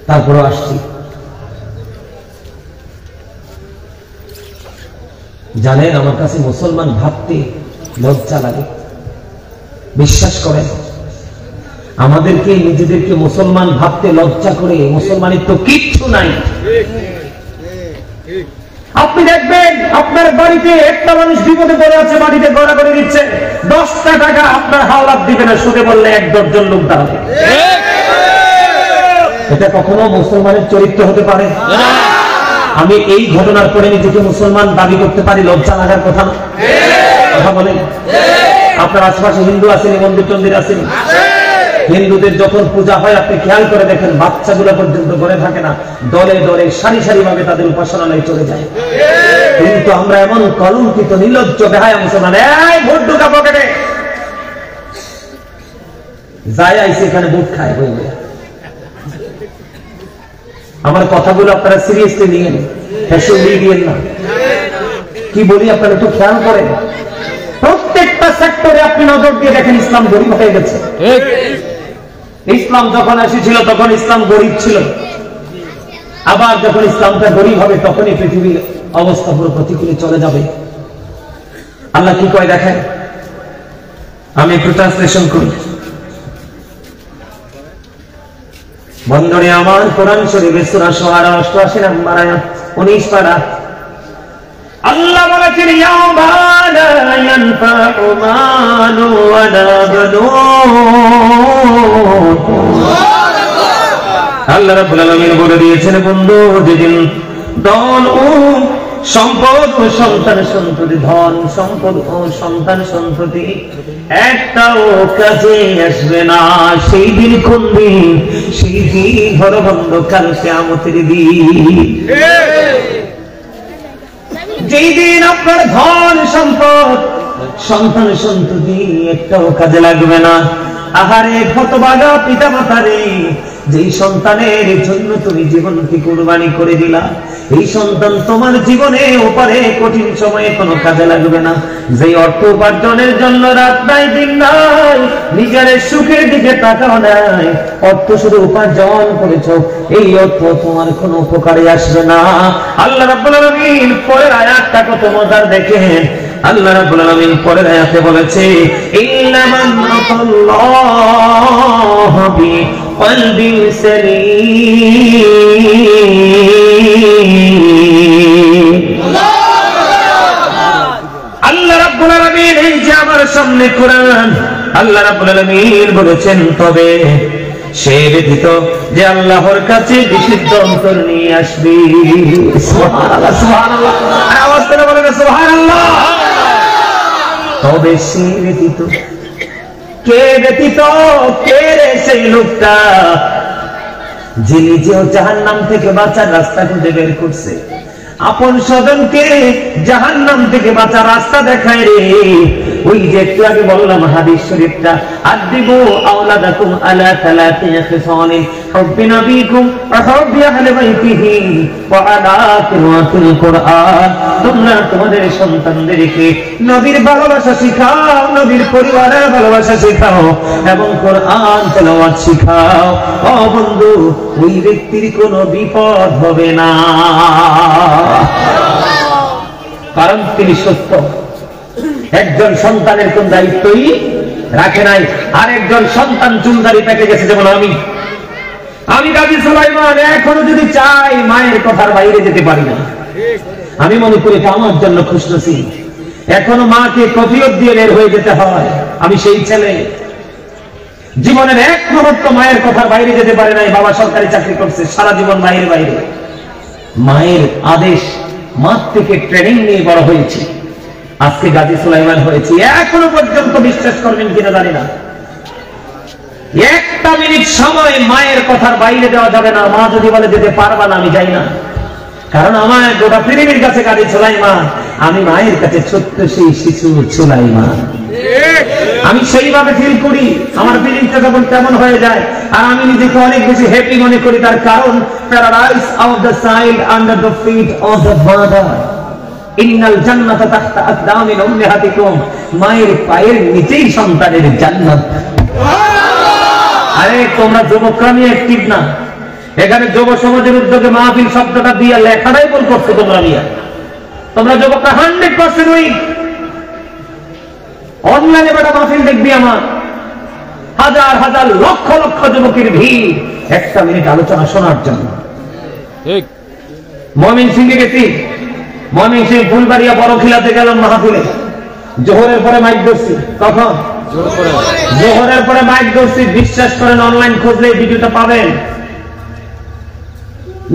তারপরে আসছি জানেন আমার কাছে মুসলমান ভাবতে লজ্জা লাগে বিশ্বাস করেন আমাদেরকে নিজেদেরকে মুসলমান ভাবতে লজ্জা করে মুসলমানের তো কিচ্ছু নাই আপনি দেখবেন আপনার বাড়িতে একটা মানুষ বিপদে পড়ে আছে বাড়িতে গড়া করে দিচ্ছে 10টা টাকা আপনার হাওলাত দিবে না সুদে বললে 1-10 জন লোক দাঁড়াবে এটা কখনো মুসলমানের চরিত্র হতে পারে না আমি এই ঘটনার পরে নিজেকে মুসলমান দাবি করতে পারি লজ্জা লাগার কথা না কথা বলেন আপনার আশেপাশে হিন্দু আছেন মন্দির টন্দির আছেন হিন্দুদের যখন পূজা হয় আপনি খেয়াল করে দেখেন বাচ্চাগুলো পর্যন্ত ঘরে থাকে না দলে দলে সারি সারি ভাবে তাদের উপাসনালয়ে চলে যায় কিন্তু আমরা এমন কলঙ্কিত নির্লজ্জ বেহায়া মুসলমান এই ভোট ঢোকা পকেটে যায় আইসে এখানে ভোট খায় বই বই আমার কথাগুলো আপনারা সিরিয়াসলি নিয়েন দিয়েন না কি বলি আপনারা একটু খেয়াল করেন প্রত্যেকটা সেক্টরে আপনি নজর দিয়ে দেখেন ইসলাম গরিব হয়ে গেছে ইসলাম যখন এসেছিল তখন ইসলাম গরিব ছিল আবার যখন ইসলামটা গরিব হবে তখনই পৃথিবীর অবস্থা পুরো প্রতিকূলে চলে যাবে আল্লাহ কি কয় দেখেন আমি একটু ট্রান্সলেশন করি বন্ধনে আমার কোরআন শরীফের সূরা শুআরা 88 নম্বর আয়াত 19 পারা আল্লাহ বলেছেন ইয়াউমা লা ইয়ানফা'ু মালু ওয়ালা বানুন আল্লাহ রাব্বুল আলামিন বলে দিয়েছেন বন্ধু যেদিন ধন ও সম্পদ ও সন্তান সন্ততি ধন সম্পদ ও সন্তান সন্ততি একটাও কাজে আসবে না সেই দিন কোন দিন সেই দিন ঘর বন্ধকার কিয়ামতের দিন যেই দিন আপনার ধন সম্পদ সন্তান সন্ততি একটাও কাজে লাগবে না আহারে হতভাগা পিতা মাতারে যেই সন্তানের জন্য তুমি জীবনকে কুরবানি করে দিলা এই সন্তান তোমার জীবনে ওপারে কঠিন সময়ে কোনো কাজে লাগবে না যেই অর্থ উপার্জনের জন্য রাত নাই দিন নাই নিজের সুখের দিকে তাকাও নাই অর্থ শুধু উপার্জন করেছো এই অর্থ তোমার কোনো উপকারে আসবে না আল্লাহ রাব্বুল আলামিন পরের আয়াতটা কত মজার দেখেন আল্লাহ রাব্বুল আলামিন পরের আয়াতে বলেছে ইল্লা মান আতাল্লাহু বিকলবিন সালিম আল্লাহ রাব্বুল আলামিন এই যে আমার সামনে কোরআন আল্লাহ রাব্বুল আলামিন বলেছেন তবে সে ব্যতীত যে আল্লাহর কাছে বিশুদ্ধ অন্তর নিয়ে আসবে সুবহানাল্লাহ সুবহানাল্লাহ আওয়াজ করে বলেন সুবহানাল্লাহ তবে সে ব্যতীত কে রে সেই লোকটা যে নিজেও জাহান্নাম থেকে বাঁচার রাস্তা খুঁজে বের করছে আপন স্বজনকে জাহান্নাম থেকে বাঁচার রাস্তা দেখায় রে ওই যে একটু আগে বললাম হাদিস শরীফটা, আদিবু আওলাদাকুম আলা সালাতি খিসালিন হুব্বি নবিকুম ওয়া হুব্বি আহলি বাইতিহি ওয়া আলা তিলাওয়াতিল কুরআন। তোমরা তোমাদের সন্তানদেরকে নবীর ভালোবাসা শিখাও, নবীর পরিবারের ভালোবাসা শিখাও এবং কোরআন তেলাওয়াত শিখাও। ও বন্ধু, ওই ব্যক্তির কোনো বিপদ হবে না, কারণ তিনি সত্য। একজন সন্তানের কোন দায়িত্বই রাখে নাই, আর একজন সন্তান চুলদারি পেকে গেছে, যেমন আমি গাজী সুলাইমান এখনো যদি চাই মায়ের কথার বাইরে যেতে পারি না। আমি মনে করি এটা আমার জন্য খুশনসিব, এখনো মাকে কফিয়ত দিয়ে বের হয়ে যেতে হয়। আমি সেই ছেলে, জীবনের এক মুহূর্ত মায়ের কথার বাইরে যেতে পারে নাই। বাবা সরকারি চাকরি করছে, সারা জীবন মায়ের বাইরে। মায়ের আদেশ, মা থেকে ট্রেনিং নিয়ে বড় হয়েছে, আজকে গাজী সুলাইমান হয়েছে। এখনো পর্যন্ত বিশ্বাস করবেন কিনা জানি না, একটা মিনিট সময় মায়ের কথার বাইরে দেওয়া যাবে না। মা যদি বলে যেতে পারবা না, আমি যাই না, কারণ আমার গোটা পৃথিবীর কাছে গাজী সুলাইমান, আমি মায়ের কাছে ছোট্ট সেই শিশু সুলাইমান। আমি সেইভাবে ফিল করি, আমার ফিলিংটা যখন তেমন হয়ে যায়, আর আমি নিজেকে অনেক বেশি হ্যাপি মনে করি। তার কারণ paradise of the child under the feet of the father, ইন্নাল জান্নাতা তাহতা আকদামি উম্মাহাতিকুম, মায়ের পায়ের নিচেই সন্তানের জান্নাত। আরে তোমরা যুবকরা নিয়ে অ্যাক্টিভ না, এখানে যুব সমাজের উদ্যোগে মাহফিল শব্দটা দিয়ে লেখাটাই বল করছো তোমরা নিয়ে। তোমরা যুবকরা 100% উইক। অনলাইনে বেটা মাহফিল দেখবি আমার, হাজার হাজার লক্ষ লক্ষ যুবকের ভিড় একটা মিনিট আলোচনা শোনার জন্য। ময়মনসিংহে গেছি, ময়মনসিংহ ফুলবাড়িয়া বড়খিলাতে গেলাম মাহফিলে। জোহরের পরে মাইক ধরছি, কখন? জোহরের পরে মাইক ধরছি। বিশ্বাস করেন, অনলাইন খুঁজলে ভিডিওটা পাবেন।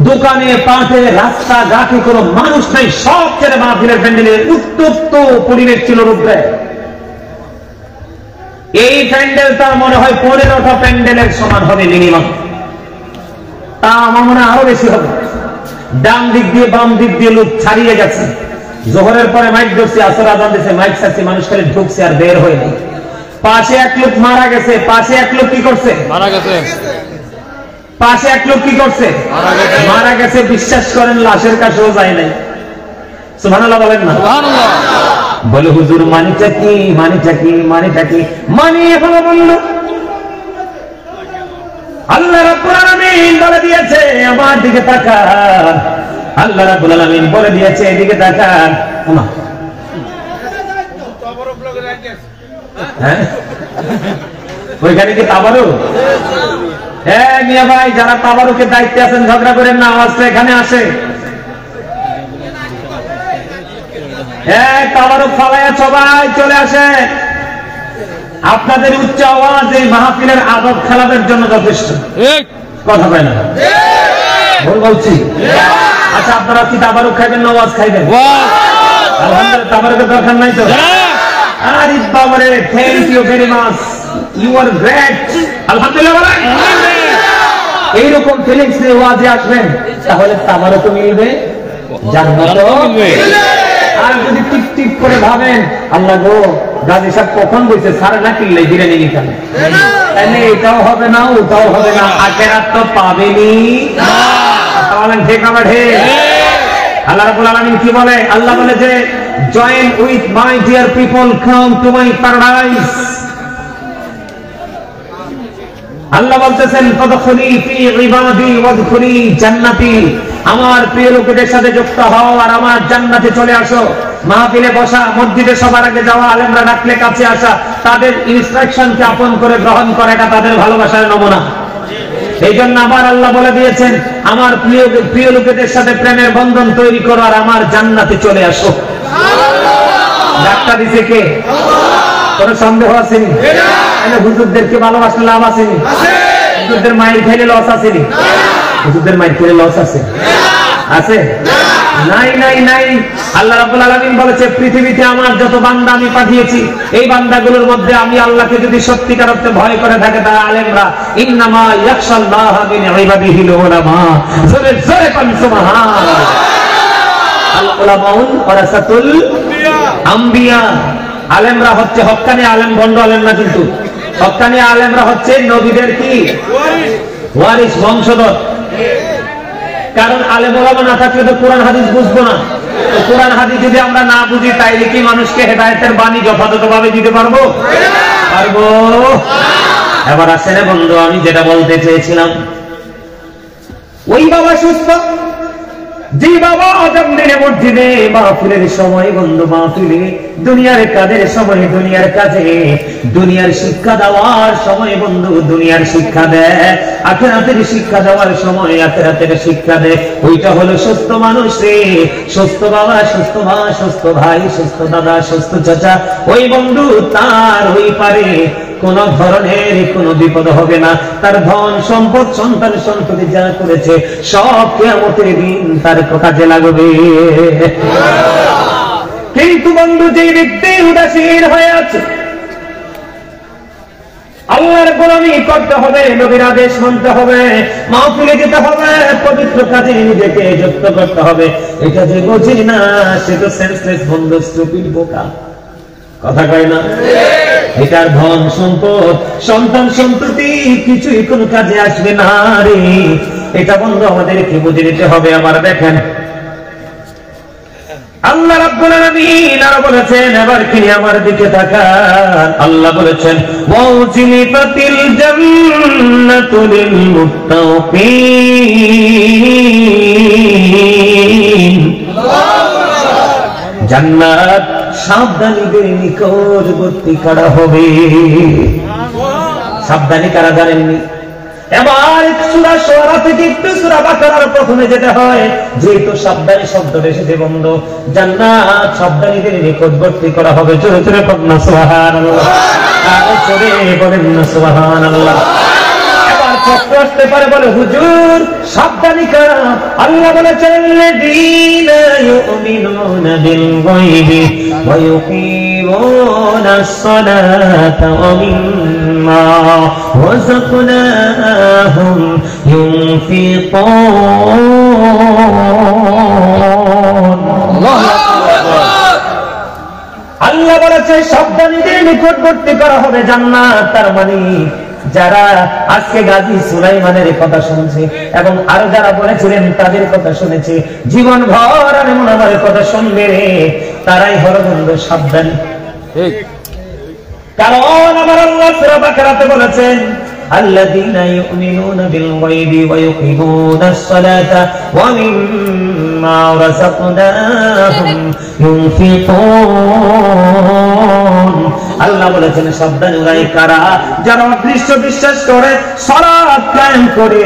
দোকানে, পাশে, রাস্তা ঘাটে কোনো মানুষ নাই, সব ছেড়ে মাহফিলের প্যান্ডেলে উত্তপ্ত পরিবেশ ছিল রূপে। এই প্যান্ডেল তার মনে হয় 15টা প্যান্ডেলের সমান হবে মিনিমাম, তা আমার মনে আরো বেশি হবে। ডান দিক দিয়ে বাম দিক দিয়ে লোক ছাড়িয়ে গেছে। জোহরের পরে মাইক ধরছি, আসর আজান দিয়েছে, মাইক ছাড়ছি, মানুষ খালি ঢুকছে আর বের হয়নি। পাশে এক লোক মারা গেছে, পাশে এক লোক কি করছে? মারা গেছে। পাশে এক লোক কি করছে? মারা গেছে। বিশ্বাস করেন, লাশের কাছেও যায় নাই। সুবহানাল্লাহ বলেন না? সুবহানাল্লাহ। বলে হুজুর মানিটা কি, মানিটা কি, মানিটা কি? মানি হলো বলল আল্লাহ রাব্বুল আলামিন বলে দিয়েছে আমার দিকে তাকান। আল্লাহ রাব্বুল আলামিন বলে দিয়েছে এদিকে তাকান। হ্যাঁ, ওইখানে কি তাবারুক? হ্যাঁ মিয়া ভাই, যারা তাবারুকের দায়িত্বে আছেন ঝগড়া করেন না, আওয়াজটা এখানে আসে। হ্যাঁ, তাবারুক ফালাইয়া সবাই চলে আসে। আপনাদের উচ্চ আওয়াজ এই মাহফিলের আদব খেলাদের জন্য যথেষ্ট। কথা হয় না? ভুল বলছি? আচ্ছা, আপনারা কি তাবারুক খাইবেন না ওয়াজ খাইবেন? আলহামদুলিল্লাহ, তাবারুকের দরকার নাই তো। আরে বাবারে, thank you very much, you are great. আলহামদুলিল্লাহ বলেন। এইরকম ফিলিংস নিয়ে ওয়াজে আসবেন, তাহলে তাবারুকও মিলবে, জান্নাতও মিলবে। আর যদি টিপ টিপ করে ভাবেন আল্লাহ গো, গাজী সাহেব কখন বলছে সারা না কিনলে ধীরে নিয়ে নিতে, তাহলে এটাও হবে না, ওটাও হবে না, আখেরাত তো পাবেনি। বলেন ঠিক না ঠিক? আল্লাহ রাব্বুল আলামিন কি বলে? আল্লাহ বলে যে join with my dear people, come to my paradise. Allah বলতেছেন ফাদখুলি ফি ইবাদি ওয়াদখুলি জান্নাতি, আমার প্রিয় লোকেদের সাথে যুক্ত হও আর আমার জান্নাতে চলে আসো। মাহফিলে বসা, মসজিদে সবার আগে যাওয়া, আলেমরা ডাকলে কাছে আসা, তাদের ইনস্ট্রাকশনকে আপন করে গ্রহণ করা, এটা তাদের ভালোবাসার নমুনা। এই জন্য আমার আল্লাহ বলে দিয়েছেন আমার প্রিয় লোকেদের সাথে প্রেমের বন্ধন তৈরি করো আর আমার জান্নাতে চলে আসো। ডাক্তার দিছে কে? কোন সন্দেহ আসেনি? হুজুরদেরকে ভালোবাসলে লাভ আসেনি? হুজুরদের মায়ের খেলে লস আসেনি? হুজুরদের মায়ের খেলে লস আছে? আছে? নাই নাই নাই। আল্লাহ রাব্বুল আলামিন বলেছে পৃথিবীতে আমার যত বান্দা আমি পাঠিয়েছি, এই বান্দাগুলোর মধ্যে আমি আল্লাহকে যদি সত্যিকার অর্থে ভয় করে থাকে তারা আলেমরা। ইন্নামা ইয়াখশাল্লাহা মিন ইবাদিহিল উলামা। জোরে জোরে কোন সুবহানাল্লাহ। আল উলামাউল ওয়ারাসাতুল আম্বিয়া। আলেমরা হচ্ছে হক্কানি আলেম, ভণ্ড আলেম না, কিন্তু হক্কানি আলেমরা হচ্ছে নবীদের কি ওয়ারিস, বংশধর। কারণ আলেম ওলামা না থাকলে তো কোরআন হাদিস বুঝবো না। তো কোরআন হাদিস যদি আমরা না বুঝি তাইলে কি মানুষকে হেদায়েতের বাণী যথাযথভাবে দিতে পারবো? পারবো। এবার আসেন বন্ধু, আমি যেটা বলতে চেয়েছিলাম, ওই বাবা সুস্থ, যে বাবা আজান দিনে মসজিদে মাহফিলের সময়, বন্ধু মাহফিলে দুনিয়ার কাজের সময়, দুনিয়ার কাজে, দুনিয়ার শিক্ষা দেওয়ার সময় বন্ধু দুনিয়ার শিক্ষা দেয়, আখিরাতের শিক্ষা দেওয়ার সময় আখিরাতের শিক্ষা দেয়। ওইটা হলো সুস্থ মানুষ রে, সুস্থ বাবা, সুস্থ মা, সুস্থ ভাই, সুস্থ দাদা, সুস্থ চাচা। ওই বন্ধু তার ওই পারে কোন ধরনের কোন বিপদ হবে না। তার ধন সম্পদ সন্তান সন্ততি যা করেছে সব কিয়ামতের দিন তার কাজে লাগবে। কিন্তু বন্ধু যে ব্যক্তি উদাসীন হয়ে আছে, আল্লাহর গোলামি করতে হবে, নবীর আদেশ মানতে হবে, মাহফিলে যেতে হবে, পবিত্র কাজে নিজেকে যুক্ত করতে হবে, এটা যে বোঝে না সে তো সেন্সলেস বন্ধু, স্টুপিড, বোকা। কথা কয় না? এটার ধন সম্পদ সন্তান সন্ততি কিছুই কোন কাজে আসবে না রে। এটা বন্ধু আমাদেরকে বুঝে নিতে হবে। আমার দেখেন আল্লাহ রাব্বুল আলামিন আরো বলেছেন, এবার কিনে আমার দিকে তাকান, আল্লাহ বলেছেন ওয়াউজিলিফাতিল জান্নাতু লিল মুত্তাকিন। জান্নাত সাবধানীদের নিকটবর্তী করা হবে। সাবধানী কারা জানেননি? এবার সূরা শুআরা থেকে একটু সূরা বাকারার প্রথমে যেতে হয়, যেহেতু সাবধানী শব্দটা এসেছে বন্ধু, জান্নাত সাবধানীদের নিকটবর্তী করা হবে। জোরে জোরে বলেন না সুবহানাল্লাহ, আরো জোরে বলেন না সুবহানাল্লাহ। এবার প্রশ্ন আসতে পারে, বলে হুজুর সাবধানী কারা? আল্লাহ বলেছেন লাযীনা ইউমিনুনা বিল গায়বি ওয়া ইউকিমুনাস সালাতা ওয়া মিম্মা রাযাকনাহুম ইউনফিকুন। আল্লাহ বলেছে সাবধানীদের নিকটবর্তী করা হবে জান্নাত। তার মানে যারা আজকে গাজী সুলাইমানের কথা শুনছে এবং আরো যারা বলেছিলেন তাদের কথা শুনেছে, জীবন ভর এমন আমার কথা শুনবে রে, তারাই হলো বন্ধু সাবধানী। কারণ আমার আল্লাহ সূরা বাকারাতে বলেছেন আল্লাযীনা ইউমিনুনা বিল গায়বি ওয়া ইউকিমুনাস সালাতা ওয়া মিম্মা রাযাকনাহুম ইউনফিকুন। আল্লাহ বলেছেন সাবধানী ওরাই কারা? যারা অদৃশ্য বিশ্বাস করে, সালাত কায়েম করে,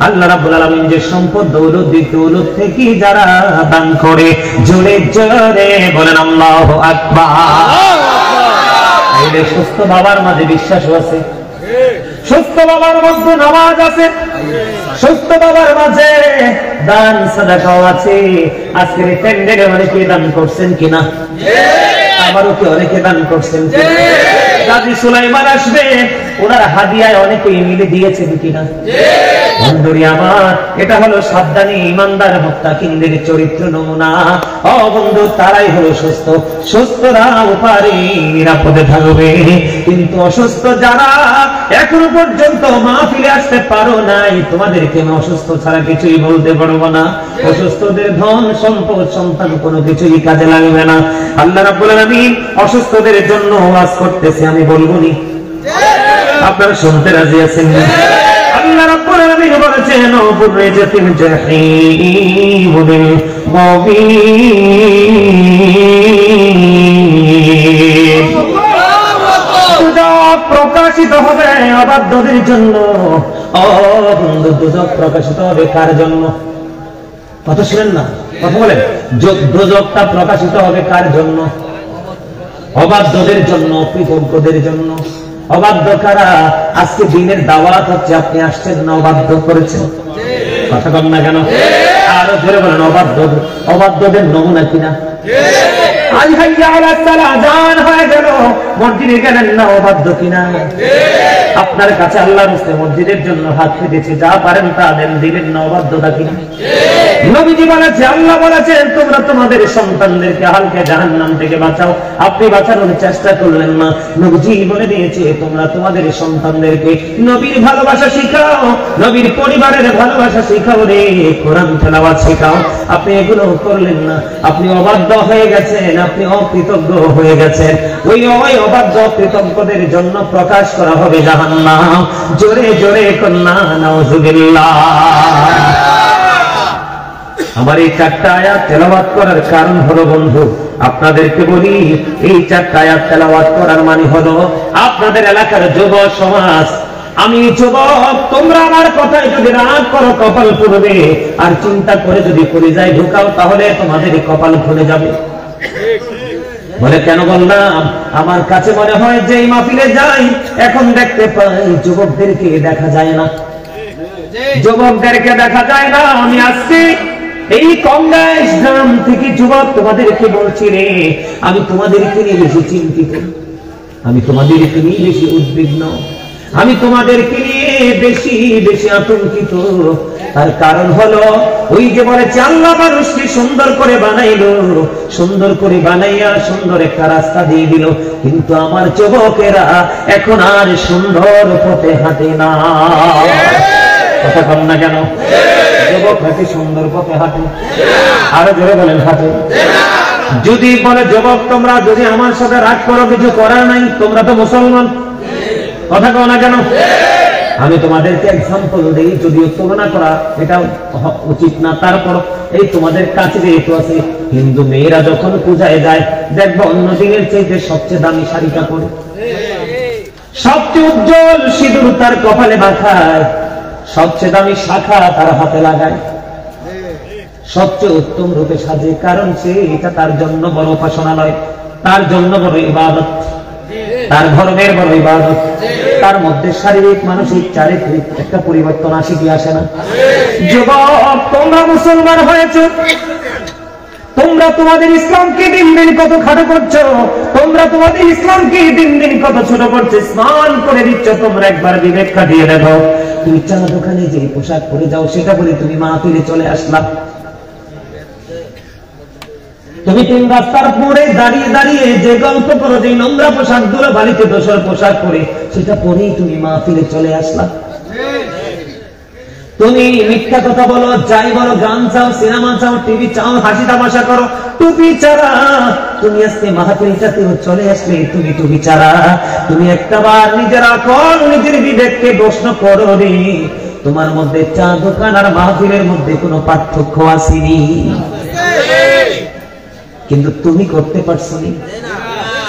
আল্লাহ রাব্বুল আলামিন যে সম্পদ দৌলত দিতে, দৌলত থেকে যারা দান করে। জোরে জোরে বলেন আল্লাহু আকবার। তাইলে সুস্থ বাবার মাঝে বিশ্বাস আছে, সুস্থ বাবার মধ্যে নামাজ আছে, সুস্থ বাবার মাঝে দান সাদাকাও আছে। আজকের প্যান্ডেলে অনেকে দান করছেন কিনা? আবারও কি অনেকে দান করছেন? গাজী সুলাইমান আসবে, ওনার হাদিয়ায় অনেকেই মিলে দিয়েছেন কিনা? বন্ধুরি আমার, এটা হলো সাবধানী ইমানদার মুত্তাকিনদের চরিত্র নমুনা। ও বন্ধু, তারাই হলো সুস্থ। সুস্থরা উপারে নিরাপদে থাকবে, কিন্তু অসুস্থ যারা এখনো পর্যন্ত মাহফিলে আসতে পারো নাই, তোমাদেরকে আমি অসুস্থ ছাড়া কিছুই বলতে পারবো না। অসুস্থদের ধন সম্পদ সন্তান কোনো কিছুই কাজে লাগবে না। আল্লাহ রাব্বুল আলামিন অসুস্থদের জন্য ওয়াজ করতেছে, আমি বলবো নি? আপনারা শুনতে রাজি আছেন? আল্লাহ রাব্বুল আলামিন বলেছেন বুররিজাতিল জাহিম বিল গায়ব। দুজক প্রকাশিত হবে অবাধ্যদের জন্য। ও বন্ধু, দুজক প্রকাশিত হবে কার জন্য? কথা শুনেন না, কথা বলেন। দুজকটা প্রকাশিত হবে কার জন্য? অবাধ্যদের জন্য, অকৃতজ্ঞদের জন্য। অবাধ্য কারা? আজকে দিনের দাওয়াত হচ্ছে, আপনি আসছেন না, অবাধ্য করেছেন। কথা বল না কেন? আরো ধরে বলেন অবাধ্য। অবাধ্যদের নমুনা কিনা? আল হাইয়া আলাস সালাহ আযান হয়ে গেল, মসজিদে গেলেন না, অবাধ্য কিনা? আপনার কাছে আল্লাহর রাস্তে মসজিদের জন্য হাত পেতেছে, যা পারেন তা দেন, দিবেন না অবাধ্যতা কিনা? নবীজি বলেছে, আল্লাহ বলেছেন তোমরা তোমাদের সন্তানদেরকে হালকা জাহান্নাম থেকে বাঁচাও, আপনি বাঁচানোর চেষ্টা করলেন না। নবীজি বলে দিয়েছে তোমরা তোমাদের সন্তানদেরকে নবীর ভালোবাসা শিখাও, নবীর পরিবারের ভালোবাসা শিখাও রে, কোরআন তেলাওয়াত শিখাও। আপনি এগুলো করলেন না, আপনি অবাধ্য হয়ে গেছেন, আপনি অকৃতজ্ঞ হয়ে গেছেন। ওই অবাধ্য অকৃতজ্ঞদের জন্য প্রকাশ করা হবে জাহান্নাম। জোরে জোরে কন্যা নাউজুবিল্লাহ। আমার এই 4টা আয়াত তেলাওয়াত করার কারণ হলো বন্ধু, আপনাদেরকে বলি, এই 4টা আয়াত তেলাওয়াত করার মানে হলো আপনাদের এলাকার যুব সমাজ, আমি যুবক, তোমরা আমার কথায় যদি রাগ করো কপাল পুড়বে, আর চিন্তা করে যদি কলিজায় ঢুকাও তাহলে তোমাদের কপাল খুলে যাবে। বলে কেন বললাম? আমার কাছে মনে হয় যে এই মাহফিলে যাই এখন দেখতে পাই যুবকদেরকে দেখা যায় না, যুবকদেরকে দেখা যায় না। আমি আসছি এই কংগ্রেস গ্রাম থেকে, যুবক তোমাদেরকে বলছি রে, আমি তোমাদেরকে নিয়ে বেশি চিন্তিত, আমি তোমাদেরকে নিয়ে বেশি উদ্বিগ্ন, আমি তোমাদেরকে নিয়ে বেশি বেশি আতঙ্কিত। তার কারণ হলো ওই যে বলেছে আল্লাহ মানুষকে সুন্দর করে বানাইলো, সুন্দর করে বানাইয়া সুন্দর একটা রাস্তা দিয়ে দিল, কিন্তু আমার যুবকেরা এখন আর সুন্দর পথে হাঁটে না। কথা কম না কেন? যুবক হাঁটে সুন্দর পথে হাঁটে? আরো জোরে বলেন হাঁটে। যদি বলে যুবক তোমরা যদি আমার সাথে রাগ করো, কিছু করার নাই, তোমরা তো মুসলমান, কথা কও না কেন? আমি তোমাদেরকে এক্সাম্পল দেই, যদিও তুলনা করা এটা উচিত না, তারপর এই তোমাদের কাছে যেহেতু আছে, হিন্দু মেয়েরা যখন পূজায় যায় দেখবো অন্য দিনের চাইতে সবচেয়ে দামি শাড়িটা পরে, সবচেয়ে উজ্জ্বল সিঁদুর তার কপালে মাখায়, সবচেয়ে দামি শাখা তার হাতে লাগায়, সবচেয়ে উত্তম রূপে সাজে, কারণ সে এটা তার জন্য বড় উপাসনালয়, তার জন্য বড় ইবাদত, তার ধর্মের বড় ইবাদত। তার মধ্যে শারীরিক মানসিক চারিত্রিক একটা পরিবর্তন আসে কি আসে না? যুবক তোমরা মুসলমান হয়েছ, তোমরা তোমাদের ইসলামকে দিন দিন কত খাটো করছো, তোমরা তোমাদের ইসলামকে দিন দিন কত ছোট করছো, স্নান করে দিচ্ছ। তোমরা একবার বিবেক খাটিয়ে দেখো, তুমি চা দোকানে যে পোশাক পরে যাও সেটা বলে তুমি মাহফিলে চলে আসলাম, তুমি 3 রাস্তার পরে দাঁড়িয়ে দাঁড়িয়ে যে গল্প করো, যে নোংরা পোশাক গুলো বাড়িতে দোষর পোশাক পরে সেটা পরেই তুমি মাহফিলে চলে আসলা। তুমি মিথ্যা কথা বলো, যাই বলো, গান চাও, সিনেমা চাও, টিভি চাও, হাসি তামাশা করো, টুপি ছাড়া তুমি আজকে মাহফিলটাতেও চলে আসলে তুমি টুপি ছাড়া। তুমি একটাবার নিজের আকল নিজের বিবেককে প্রশ্ন করো রে, তোমার মধ্যে চা দোকান আর মাহফিলের মধ্যে কোনো পার্থক্য আসেনি, কিন্তু তুমি করতে পারছো নি,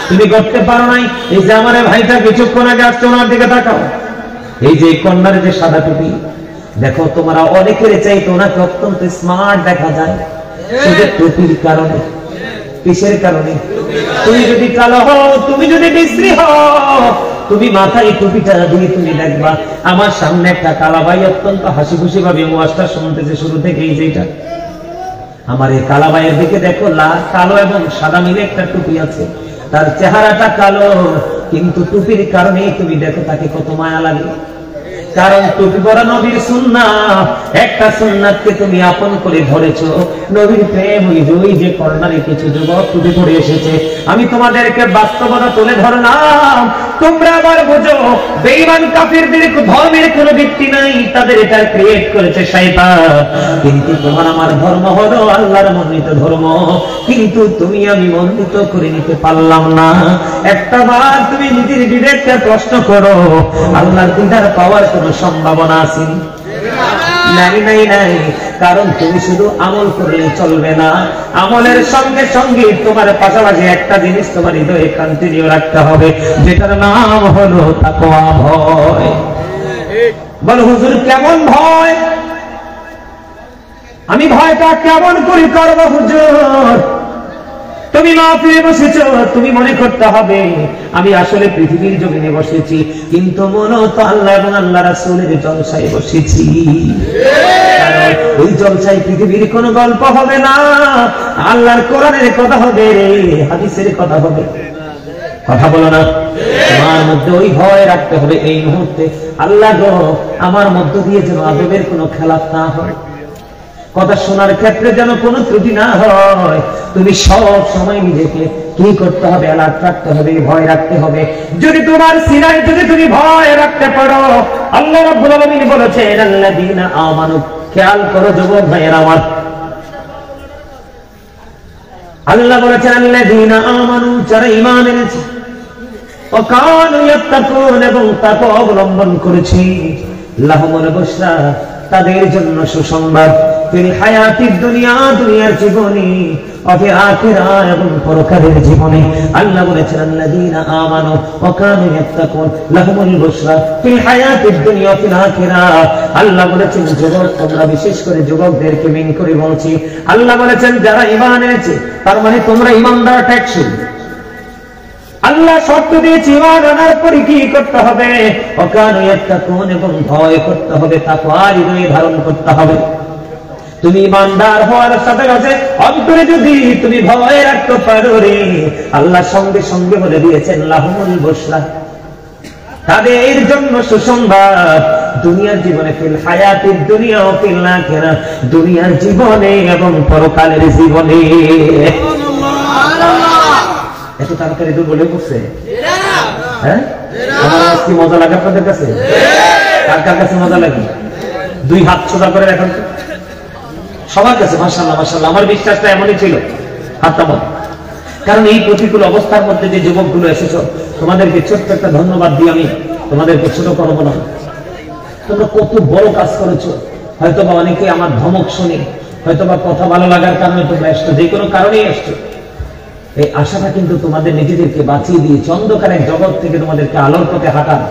তুমি করতে পারো নাই। এই যে আমার ভাইটা কিছুক্ষণ আগে আসছে, ওনার দিকে তাকাও, এই যে কন্যার যে সাদা টুপি, দেখো তোমরা অনেকের চাইতে ওনাকে অত্যন্ত স্মার্ট দেখা যায়, শুধু টুপির কারণে। কিসের কারণে? তুমি যদি কালো হও, তুমি যদি বিশ্রী হও, তুমি মাথায় টুপিটা দিয়ে তুমি দেখবা আমার সামনে একটা কালা ভাই অত্যন্ত হাসি খুশি ভাবে ওয়াজটা শুনতেছে শুরু থেকেই, যেটা আমার এই কালা ভাইয়ের দিকে দেখো, কালো এবং সাদা মিলে একটা টুপি আছে, তার চেহারাটা কালো, কিন্তু টুপির কারণে তুমি দেখো তাকে কত মায়া লাগে। কারণ টুপি পরা নবীর সুন্নাত, একটা সুন্নাতকে তুমি আপন করে ধরেছো, নবীর প্রেম। ওই যে কর্নারে কিছু যুবক টুপি পরে এসেছে, আমি তোমাদেরকে বাস্তবতা তুলে ধরলাম, তোমরা আবার বুঝো বেঈমান কাফিরদের ধর্মের কোনো ভিত্তি নাই, তাদের এটা ক্রিয়েট করেছে শয়তান। কিন্তু তোমার আমার ধর্ম হলো আল্লাহর মনোনীত ধর্ম, কিন্তু তুমি আমি মনোনীত করে নিতে পারলাম না। একটা বার তুমি নিজের বিবেককে প্রশ্ন করো, আল্লাহর দিদার পাওয়ার কোনো সম্ভাবনা আছে? নাই নাই নাই। কারণ তুমি শুধু আমল করলে চলবে না, আমলের সঙ্গে সঙ্গে তোমার পাশাপাশি একটা জিনিস তোমার হৃদয়ে কন্টিনিউ রাখতে হবে, যেটার নাম হলো তাকওয়া, ভয়। বল হুজুর কেমন ভয়? আমি ভয়টা কেমন করে করব হুজুর? তুমি মাহফিলে বসেছ, তুমি মনে করতে হবে আমি আসলে পৃথিবীর জমিনে বসেছি, কিন্তু মূলত আল্লাহ এবং আল্লাহ রাসূলের জলসায় বসেছি। ওই জলসায় পৃথিবীর কোনো গল্প হবে না, আল্লাহর কোরআনের কথা হবে, হাদিসের কথা হবে। কথা বলো না? তোমার মধ্যে ওই ভয় রাখতে হবে এই মুহূর্তে, আল্লাহ গো আমার মধ্য দিয়ে যেন আদবের কোনো খেলাপ না হয়, কথা শোনার ক্ষেত্রে যেন কোনো ত্রুটি না হয়। তুমি সব সময় নিজেকে কি করতে হবে? অ্যালার্ট রাখতে হবে, ভয় রাখতে হবে। যদি তোমার সিনায় যদি তুমি ভয় রাখতে পারো, আল্লাহ রাব্বুল আলামিন বলেছেন আল্লাযীনা আমানু, খেয়াল করো যুবক ভাইয়েরা আমার, আল্লাহ বলেছেন আল্লাযীনা আমানু, যারা ঈমান এনেছে, ওয়া কানু ইয়াত্তাকুন, এবং তাকওয়া অবলম্বন করেছে, লাহুমুল বুশরা, তাদের জন্য সুসংবাদ, ফিল হায়াতিদ দুনিয়া, দুনিয়ার জীবনে, ওয়া ফিল আখিরা, এবং পরকালের জীবনে। আল্লাহ বলেছেন আল্লাযীনা আমানু ওয়া কানু ইয়াত্তাকুন লাহুমুল বুশরা ফিল হায়াতিদ দুনিয়া ওয়া ফিল আখিরা। আল্লাহ বলেছেন যুবক, তোমরা বিশেষ করে যুবকদেরকে মিন করে বলছি, আল্লাহ বলেছেন যারা ঈমান এনেছে, তার মানে তোমরা ঈমানদার ট্যাক্সি। আল্লাহ শর্ত দিয়েছে ঈমান আনার পরে কি করতে হবে? ওয়া কানু ইয়াত্তাকুন, এবং ভয় করতে হবে, তাকওয়া হৃদয়ে ধারণ করতে হবে। তুমি ঈমানদার হওয়ার সাথে সাথে অন্তরে যদি তুমি ভয় রাখতে পারো রে, আল্লাহ সঙ্গে সঙ্গে বলে দিয়েছেন লাহুমুল বুশরা, তাদের জন্য সুসংবাদ, দুনিয়ার জীবনে, ফিল হায়াতিদ দুনিয়া ওয়া ফিল আখিরা, দুনিয়ার জীবনে এবং পরকালের জীবনে। এত তাড়াতাড়ি তো বলে পড়ছে, হ্যাঁ? আমার কি মজা লাগে আপনাদের কাছে? কার কার কাছে মজা লাগে? দুই হাত সোজা করে রাখুন সবার কাছে। মাশাআল্লাহ মাশাআল্লাহ, আমার বিশ্বাসটা এমনই ছিল, হাতটা বল। কারণ এই প্রতিকূল অবস্থার মধ্যে যে যুবকগুলো এসেছো, তোমাদেরকে ছোট্ট একটা ধন্যবাদ দিই আমি, তোমাদেরকে ছোট করবো না। তোমরা কত বড় কাজ করেছো। হয়তোবা অনেকে আমার ধমক শুনে, হয়তোবা কথা ভালো লাগার কারণে তোমরা এসছো, যে কোনো কারণেই এসছো। এই আশাটা কিন্তু তোমাদের নিজেদেরকে বাঁচিয়ে দিয়েছে, অন্ধকারের জগৎ থেকে তোমাদেরকে আলোর পথে হাঁটার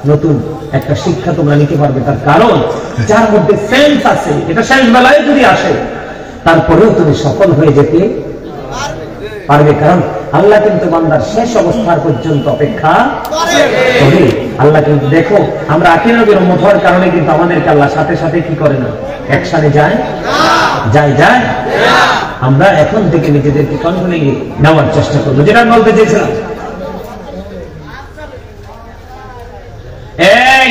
নতুন একটা শিক্ষা তোমরা নিতে পারবে। তার কারণ যার মধ্যে সেন্স আছে, এটা শেষ বেলায় যদি আসে তারপরেও তুমি সফল হয়ে যেতে পারবে। কারণ আল্লাহ কিন্তু বান্দার শেষ অবস্থার পর্যন্ত অপেক্ষা করে। আল্লাহ কিন্তু দেখো, আমরা আখির নবীর উম্মত হওয়ার কারণে কিন্তু আমাদেরকে আল্লাহ সাথে সাথে কি করে না, একসাথে যায় যায়। আমরা এখন থেকে নিজেদেরকে কন্ট্রোলে নেওয়ার চেষ্টা করবো। যেটা বলতে চেয়েছিলাম, এই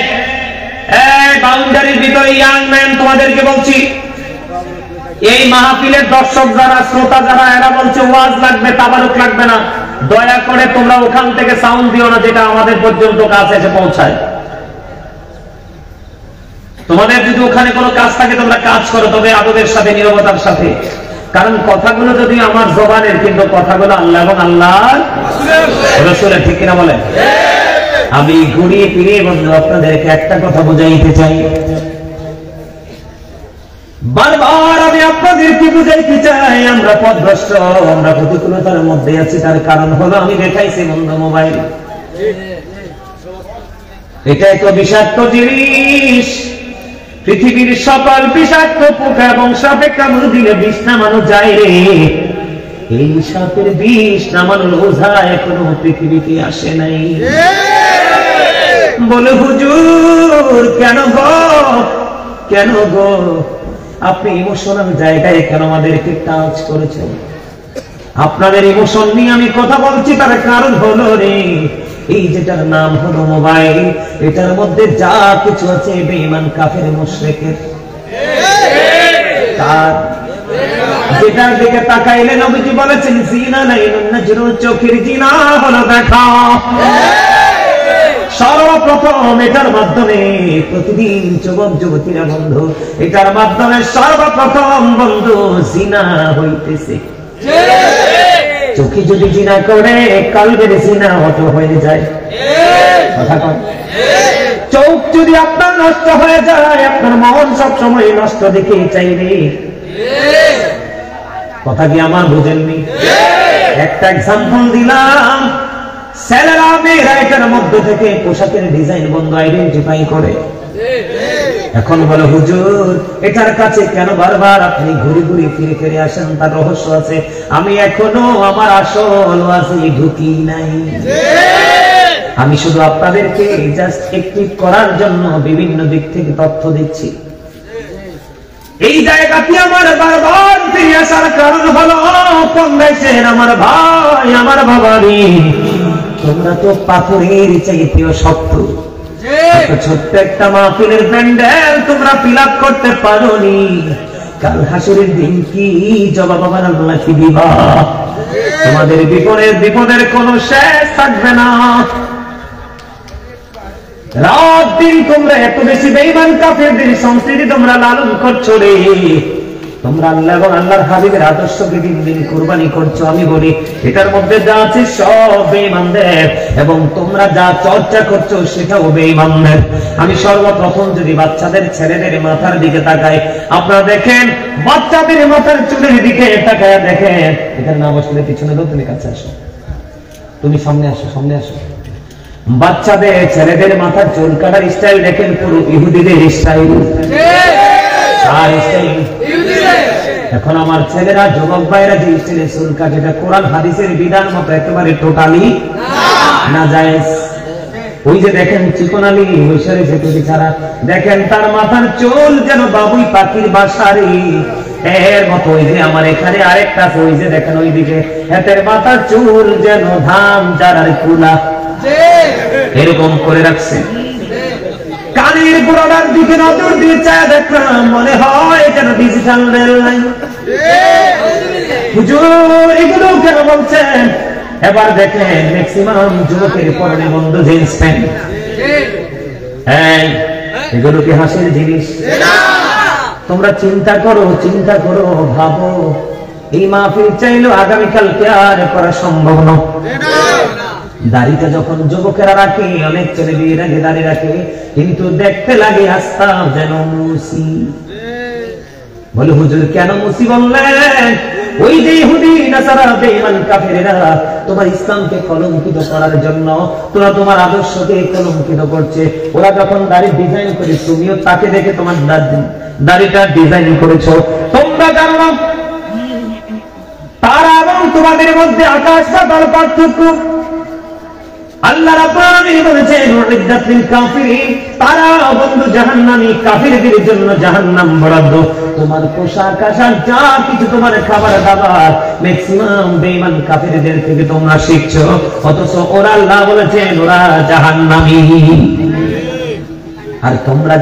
বাউন্ডারির ভিতরে ইয়াং ম্যান, তোমাদেরকে বলছি, এই মাহফিলের দর্শক যারা, শ্রোতা যারা, এরা বলছে ওয়াজ লাগবে, তাবারুক লাগবে না, দয়া করে তোমরা ওখান থেকে সাউন্ড দিও না, যেটা আমাদের পর্যন্ত কাছে এসে পৌঁছায়। তোমাদের যদি ওখানে কোনো কাজ থাকে তোমরা কাজ করো, তবে আদবের সাথে, নীরবতার সাথে। কারণ কথাগুলো যদি আমার জবানের, কিন্তু কথাগুলো আল্লাহ এবং আল্লাহর রাসূলের, ঠিক কিনা বলেন? আমি ঘুরিয়ে ফিরিয়ে বন্ধু আপনাদেরকে একটা কথা বুঝাইতে চাই, বারবার আমি আপনাদেরকে বুঝাইতে চাই, আমরা পথভ্রষ্ট, আমরা প্রতিকূলতার মধ্যে আছি। তার কারণ হলো আমি দেখাইছি বন্ধ মোবাইল। এটা একটা বিষাক্ত জিনিস, পৃথিবীর সকল বিষাক্ত পোকা এবং সাপে কামড় দিলে বিষ নামানো যায় রে, এই সাপের বিষ নামানোর ওঝা এখনো পৃথিবীতে আসে নাই। বলে হুজুর কেন গো আপনি ইমোশনাল জায়গায় কেন আমাদেরকে টাচ করেছেন? আপনাদের ইমোশন নিয়ে আমি কথা বলছি, তার কারণ হলো রে, এই যেটার নাম হলো মোবাইল, এটার মধ্যে যা কিছু আছে বেঈমান কাফের মুশরিকের, তার যেটার দিকে তাকাইলে নবীজি বলেছেন জিনা লাইনুন নাজরু, চোখের জিনা হলো দেখা। সর্বপ্রথম এটার মাধ্যমে প্রতিদিন যুবক যুবতীরা বন্ধু, এটার মাধ্যমে সর্বপ্রথম বন্ধু জিনা হইতেছে। চোখে যদি জিনা করে কলবের জিনা হতো হয়ে যায়। কথা কয়, চোখ যদি আপনার নষ্ট হয়ে যায়, আপনার মন সব সময় নষ্ট দেখে চাইবে। কথা কি আমার বুঝেননি? একটা এক্সাম্পল দিলাম, ছেলেরা মেয়েরা এটার মধ্য থেকে পোশাকের ডিজাইন বন্ধু আইডেন্টিফাই করে। এখন বলো হুজুর এটার কাছে কেন বারবার আপনি ঘুরে ঘুরে ফিরে ফিরে আসেন? তার রহস্য আছে, আমি এখনো আমার আসল ওয়াজে ঢুকি নাই। আমি শুধু আপনাদেরকে জাস্ট অ্যাক্টিভ করার জন্য বিভিন্ন দিক থেকে তথ্য দিচ্ছি। এই জায়গাটি আমার বারবার ফিরে আসার কারণ হলো কংগ্রেসের আমার ভাই, আমার বাবারি, তোমরা তো পাথরের চাইতেও শক্ত। ছোট্ট একটা মাহফিলের প্যান্ডেল তোমরা ফিল আপ করতে পারোনি, কাল হাসরের দিন কি জবাব আমার আল্লাহ কি দিবা? তোমাদের বিপদের কোনো শেষ থাকবে না। রাত দিন তোমরা এত বেশি বেঈমান কাফেরদের সংস্কৃতি তোমরা লালন করছো রে। তোমরা আল্লাহ এবং আল্লাহর হাবিবের আদর্শকে দিন দিন কুরবানি করছো। আমি বলি এটার মধ্যে যা আছে সব বেঈমানদের, এবং তোমরা যা চর্চা করছো সেটাও বেঈমানদের। আমি সর্বপ্রথম যদি বাচ্চাদের ছেলেদের মাথার দিকে তাকাই, আপনারা দেখেন বাচ্চাদের মাথার চুলের দিকে তাকায় দেখেন, এখানে না বসলে পিছনে দাও, তুমি কাছে আসো, তুমি সামনে আসো, সামনে আসো। বাচ্চাদের ছেলেদের মাথার চুল কাটার স্টাইল দেখেন পুরো ইহুদিদের স্টাইল। এখন আমার ছেলেরা যুবক ভাইরা যে স্টাইলে চুল কাটে, এটা কোরআন হাদিসের বিধান মতো একেবারে টোটালি নাজায়েজ। ওই যে দেখেন চিকন আলী ঐশ্বরে যেটুকু ছাড়া দেখেন তার মাথার চুল যেন বাবুই পাখির বাসারি এর মতো। ওই যে আমার এখানে আরেকটা ওই যে দেখেন ওইদিকে এদের মাথার চুল যেন ধান জারার কুলা এরকম করে রাখছে। কানের গোড়ার দিকে নজর দিয়ে চায় দেখলাম, মনে হয় যেন ডিজিটাল রেল লাইন। হুজুর এগুলো কেন বলছেন? এবার দেখেন ম্যাক্সিমাম যুবকের পরনে বন্ধ জিন্স প্যান্ট। এগুলো কি হাসির জিনিস? তোমরা চিন্তা করো, ভাবো এই মাহফিল চাইলো আগামীকালকে আর করা সম্ভব নয়। দাড়িটা যখন যুবকেরা রাখে, অনেক ছেলে বিয়ের আগে দাড়ি রাখে, কিন্তু দেখতে লাগে আস্তা যেন মুসি। বলে হুজুর কেন মুসি বললেন? ওই যে ইহুদি নাসারা বেঈমান কাফেরেরা তোমার ইসলামকে কলঙ্কিত করার জন্য, তোরা তোমার আদর্শকে কলঙ্কিত করছে। ওরা যখন দাড়ি ডিজাইন করে, তুমিও তাকে দেখে তোমার দাড়িটা ডিজাইন করেছো। তোমরা জানো না তারা এবং তোমাদের মধ্যে আকাশ পাতাল পার্থক্য। আল্লাহ রাব্বুল আলামিন বলেছেন উইদ্দাত লিল কাফিরিন, তারা বন্ধু জাহান্নামী, কাফিরদের জন্য জাহান্নাম বরাদ্দ। তোমার পোশাক আশাক যা কিছু তোমার খাবার দাবার ম্যাক্সিমাম বেঈমান কাফিরদের থেকে তোমরা শিখছো, অথচ ওরা আল্লাহ বলেছেন ওরা জাহান্নামী। আর তোমরা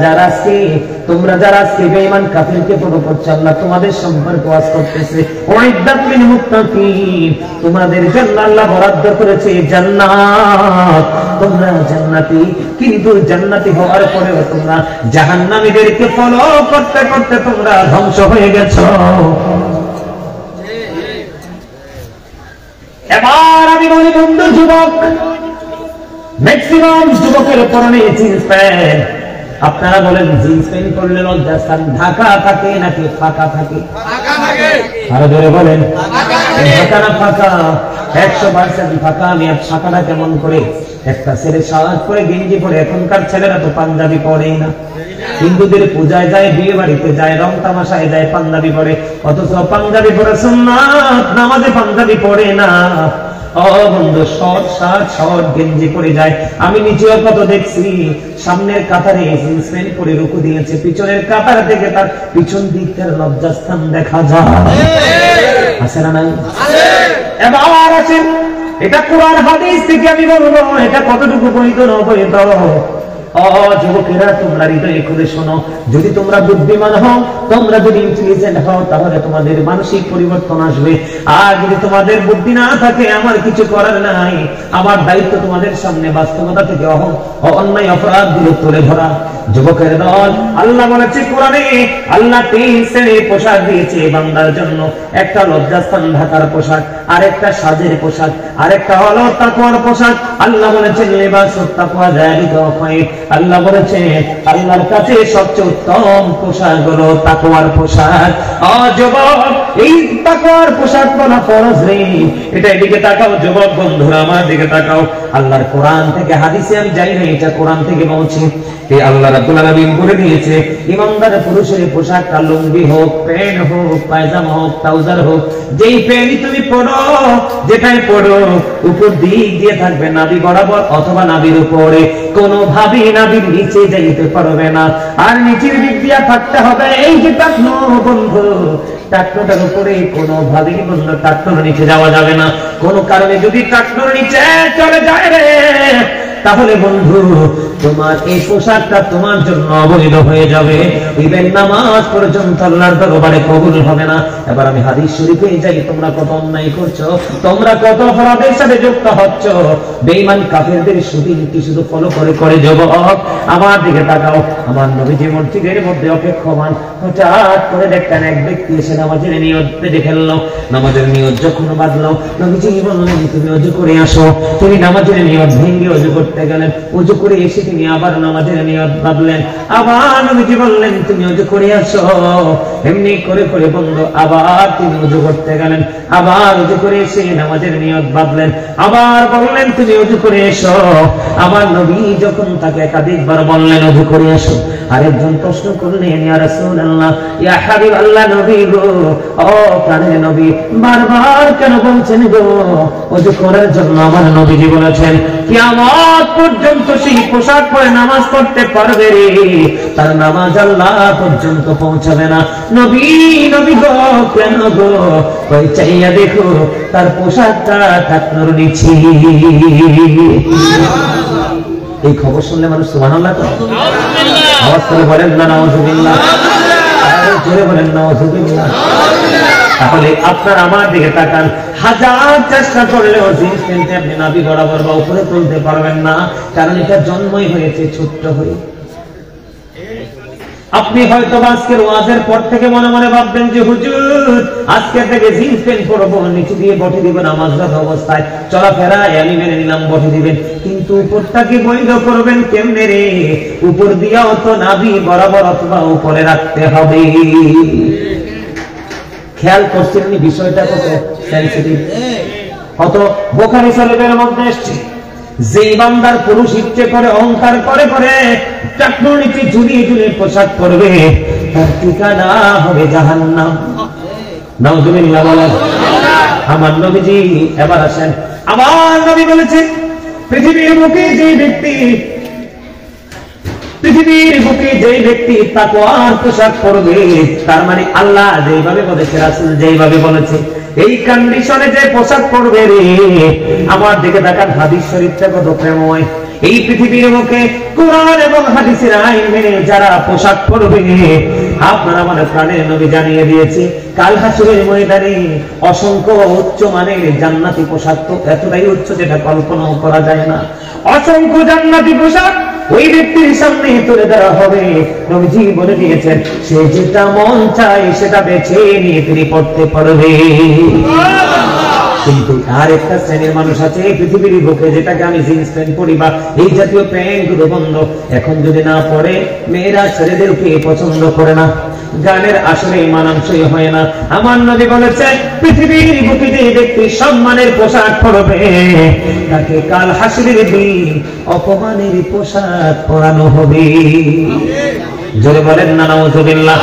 যারা আজকে বেঈমান কাফিরকে ফলো করছো, আল্লাহ তোমাদের সম্পর্কে ওয়াজ করতেছে উইদ্দাত লিল মুত্তাকিন, তোমাদের জন্য আল্লাহ বরাদ্দ করেছে জান্নাত। তোমরা জান্নাতি, কিন্তু জান্নাতি হওয়ার পরেও তোমরা জাহান্নামীদেরকে ফলো করতে করতে তোমরা ধ্বংস হয়ে গেছো। এবার আমি বলি বন্ধু যুবক, ম্যাক্সিমাম যুবকের পরনে জিন্স প্যান্ট। আপনারা বলেন জিন্স প্যান্ট পরলে লজ্জাস্থান ঢাকা থাকে নাকি ফাঁকা থাকে? আরো জোরে বলেন, ঢাকা না ফাঁকা? 100% ফাঁকা। আমি আর ফাঁকাটা কেমন করে? একটা ছেলে শার্ট পরে গেঞ্জি পরে, এখনকার ছেলেরা তো পাঞ্জাবি পরেই না। হিন্দুদের পূজায় যায়, বিয়ে বাড়িতে যায়, রং তামাশায় যায়, পাঞ্জাবি পরে, অথচ পাঞ্জাবি পরে সুন্নাত, নামাজে পাঞ্জাবি পরে না। ও বন্ধু শর্ট শার্ট শর্ট গেঞ্জি পরে যায়। আমি নিজেও কত দেখছি, সামনের কাতারে জিন্স প্যান্ট পরে রুকু দিয়েছে, পিছনের কাতার থেকে তার পিছন দিকটার লজ্জাস্থান দেখা যায়। আছে না নাই? এবার আছেন, এটা কোরআন হাদিস থেকে আমি বলবো এটা কতটুকু বৈধ না অবৈধ। যুবকেরা তোমরা হৃদয়ে করে শোনো, যদি তোমরা বুদ্ধিমান হও, তোমরা যদি ইন্টেলিজেন্ট হও, তাহলে তোমাদের মানসিক পরিবর্তন আসবে। আর যদি তোমাদের বুদ্ধি না থাকে, আমার কিছু করার নাই। আমার দায়িত্ব তোমাদের সামনে বাস্তবতা থেকে অন্যায় অপরাধ গুলো তুলে ধরা। যুবকের দল, আল্লাহ বলেছে কোরআনে, আল্লাহ 3 শ্রেণীর পোশাক দিয়েছে বান্দার জন্য। একটা লজ্জাস্থান ঢাকার পোশাক, আরেকটা সাজের পোশাক, আরেকটা হলো তাকওয়ার পোশাক। আল্লাহ বলেছেন লিবাসুত তাকওয়া যালিকা খায়র। আল্লাহ বলেছেন আল্লাহর কাছে সবচেয়ে উত্তম পোশাক হলো তাকওয়ার পোশাক। যুবক, এই তাকওয়ার পোশাক পরা ফরজ রে। এটা এদিকে তাকাও যুবক বন্ধুরা, আমার দিকে তাকাও। আল্লাহর কোরআন থেকে হাদিসে আমি জানি না, এটা কোরআন থেকে বলছি। এই আল্লাহ রাব্বুল আলামিন বলে দিয়েছে ইমানদার পুরুষের পোশাকটা লুঙ্গি হোক, প্যান্ট হোক, পায়জামা হোক, ট্রাউজার হোক, যেই প্যান্ট তুমি পরো, যেটাই পরো, উপর দিক দিয়ে থাকবে নাভি বরাবর অথবা নাভির উপরে, কোনোভাবেই নাভির নিচে যাইতে পারবে না। আর নিচের দিক দিয়ে থাকতে হবে এই যে টাকনো বন্ধু, ট্রাক্টরটার উপরে কোনোভাবেই বন্ধু ট্রাক্টর নিচে যাওয়া যাবে না। কোন কারণে যদি ট্রাক্টর নিচে চলে যায় রে, তাহলে বন্ধু তোমার এই পোশাকটা তোমার জন্য অবৈধ হয়ে যাবে, ইবেন নামাজ পর্যন্ত আল্লাহর দরবারে কবুল হবে না। এবার আমি হাদিস শরীফে যাই, তোমরা কত অন্যায় করছো, তোমরা কত অপরাধের সাথে যুক্ত হচ্ছ, বেঈমান কাফেরদের শুধু ফলো করে করে যুবক আমার দিকে তাকাও। আমার নবীজি মসজিদের মধ্যে অপেক্ষমান, হঠাৎ করে দেখতেন এক ব্যক্তি এসে নামাজের নিয়ত বেঁধে ফেললো। নামাজের নিয়ত যখন বাঁধলো, নবীজি বললেন তুমি ওযু করে আসো। তিনি নামাজের নিয়ত ভেঙে ওযু করতে গেলেন, ওযু করে এসে তিনি আবার নামাজের নিয়ত বাঁধলেন। আবার নবীজি বললেন তুমি ওযু করে আসো। এমনি করে করে বন্ধু আবার তিনি ওযু করতে গেলেন, আবার ওযু করে এসে নামাজের নিয়ত বাঁধলেন, আবার বললেন তুমি ওযু করে এসো। আমার নবী যখন তাকে একাধিকবার বললেন ওযু করে এসো, আরেকজন প্রশ্ন করলেন ইয়া রাসূলুল্লাহ, ইয়া হাবিবাল্লাহ, নবী গো, ও প্রাণের নবী, বারবার কেন বলছেন গো ওযু করার জন্য? আমার নবীজি বলেছেন কিয়ামত পর্যন্ত সেই পোশাক পরে নামাজ পড়তে পারবে রে, তার নামাজ আল্লাহ পর্যন্ত পৌঁছাবে না। নবী নবী গো, কেন গো? ওই চাইয়া দেখো তার পোশাকটা ট্রাক্টর নিচে। এই খবর শুনলে মানুষ সুবহানাল্লাহ করে, আওয়াজ করে বলেন না নাউযুবিল্লাহ, আরো জোরে বলেন নাউযুবিল্লাহ। তাহলে আপনার আমার দিকে তাকান, হাজার চেষ্টা করলেও জিন্স প্যান্টে আপনি নাভি বরাবর বা উপরে তুলতে পারবেন না, কারণ এটা জন্মই হয়েছে ছোট্ট হয়ে। আপনি হয়তো আজকের ওয়াজের পর থেকে মনে মনে ভাববেন যে হুজুর আজকে থেকে জিন্স প্যান্ট পরবো, নিচে দিয়ে বটে দিবেন, নামাজরত অবস্থায় চলাফেরায় আমি মেনে নিলাম বটে দিবেন, কিন্তু উপরটাকে বৈধ করবেন কেমনে রে? উপর দিয়েও তো নাভি বরাবর অথবা উপরে রাখতে হবে। খেয়াল করছেন বিষয়টা কত সেনসিটিভ, কত বুখারী শরীফের মধ্যে এসেছে, যে বান্দার পুরুষ ইচ্ছে করে অহংকার করে করে ট্রাক্টর নিচে ঝুলিয়ে ঝুলিয়ে পোশাক পরবে, তার ঠিকানা হবে জাহান্নাম। নাউযুবিল্লাহ বলেন। আমার নবীজি এবার আসেন, আমার নবী বলেছেন পৃথিবীর বুকে যে ব্যক্তি তাকওয়ার পোশাক পরবে, তার মানে আল্লাহ যেইভাবে বলেছে, রাসূল যেইভাবে বলেছে, এই কন্ডিশনে যে পোশাক পরবে রে, আমার দিকে তাকান, হাদিস শরীফটা কত প্রেমময়। এই পৃথিবীর মুখে কোরআন এবং হাদিসের আইন মেনে যারা পোশাক পরবে, আপনারা আমার প্রাণের নবী জানিয়ে দিয়েছে কাল হাসরের ময়দানে অসংখ্য উচ্চ মানের জান্নাতি পোশাক, তো এতটাই উচ্চ যেটা কল্পনাও করা যায় না। অসংখ্য জান্নাতি পোশাক ওই ব্যক্তির সামনে তুলে দেওয়া হবে। নবীজি বলে দিয়েছেন সে যেটা মন চায় সেটা বেছে নিয়ে তিনি পড়তে পারবে। কিন্তু আর একটা শ্রেণীর মানুষ আছে পৃথিবীর বুকে, যেটাকে আমি জিন্স প্যান্ট পরি বা এই জাতীয় প্যান্ট গুলো বন্ধ, এখন যদি না পরে মেয়েরা ছেলেদেরকে পছন্দ করে না, গানের আসলে মানানসই হয় না। আমার নবী বলেছেন পৃথিবীর বুকে যে ব্যক্তি সম্মানের পোশাক পরবে, তাকে কাল হাসরের দিন অপমানের পোশাক পরানো হবে। জোরে বলেন না নাউযুবিল্লাহ।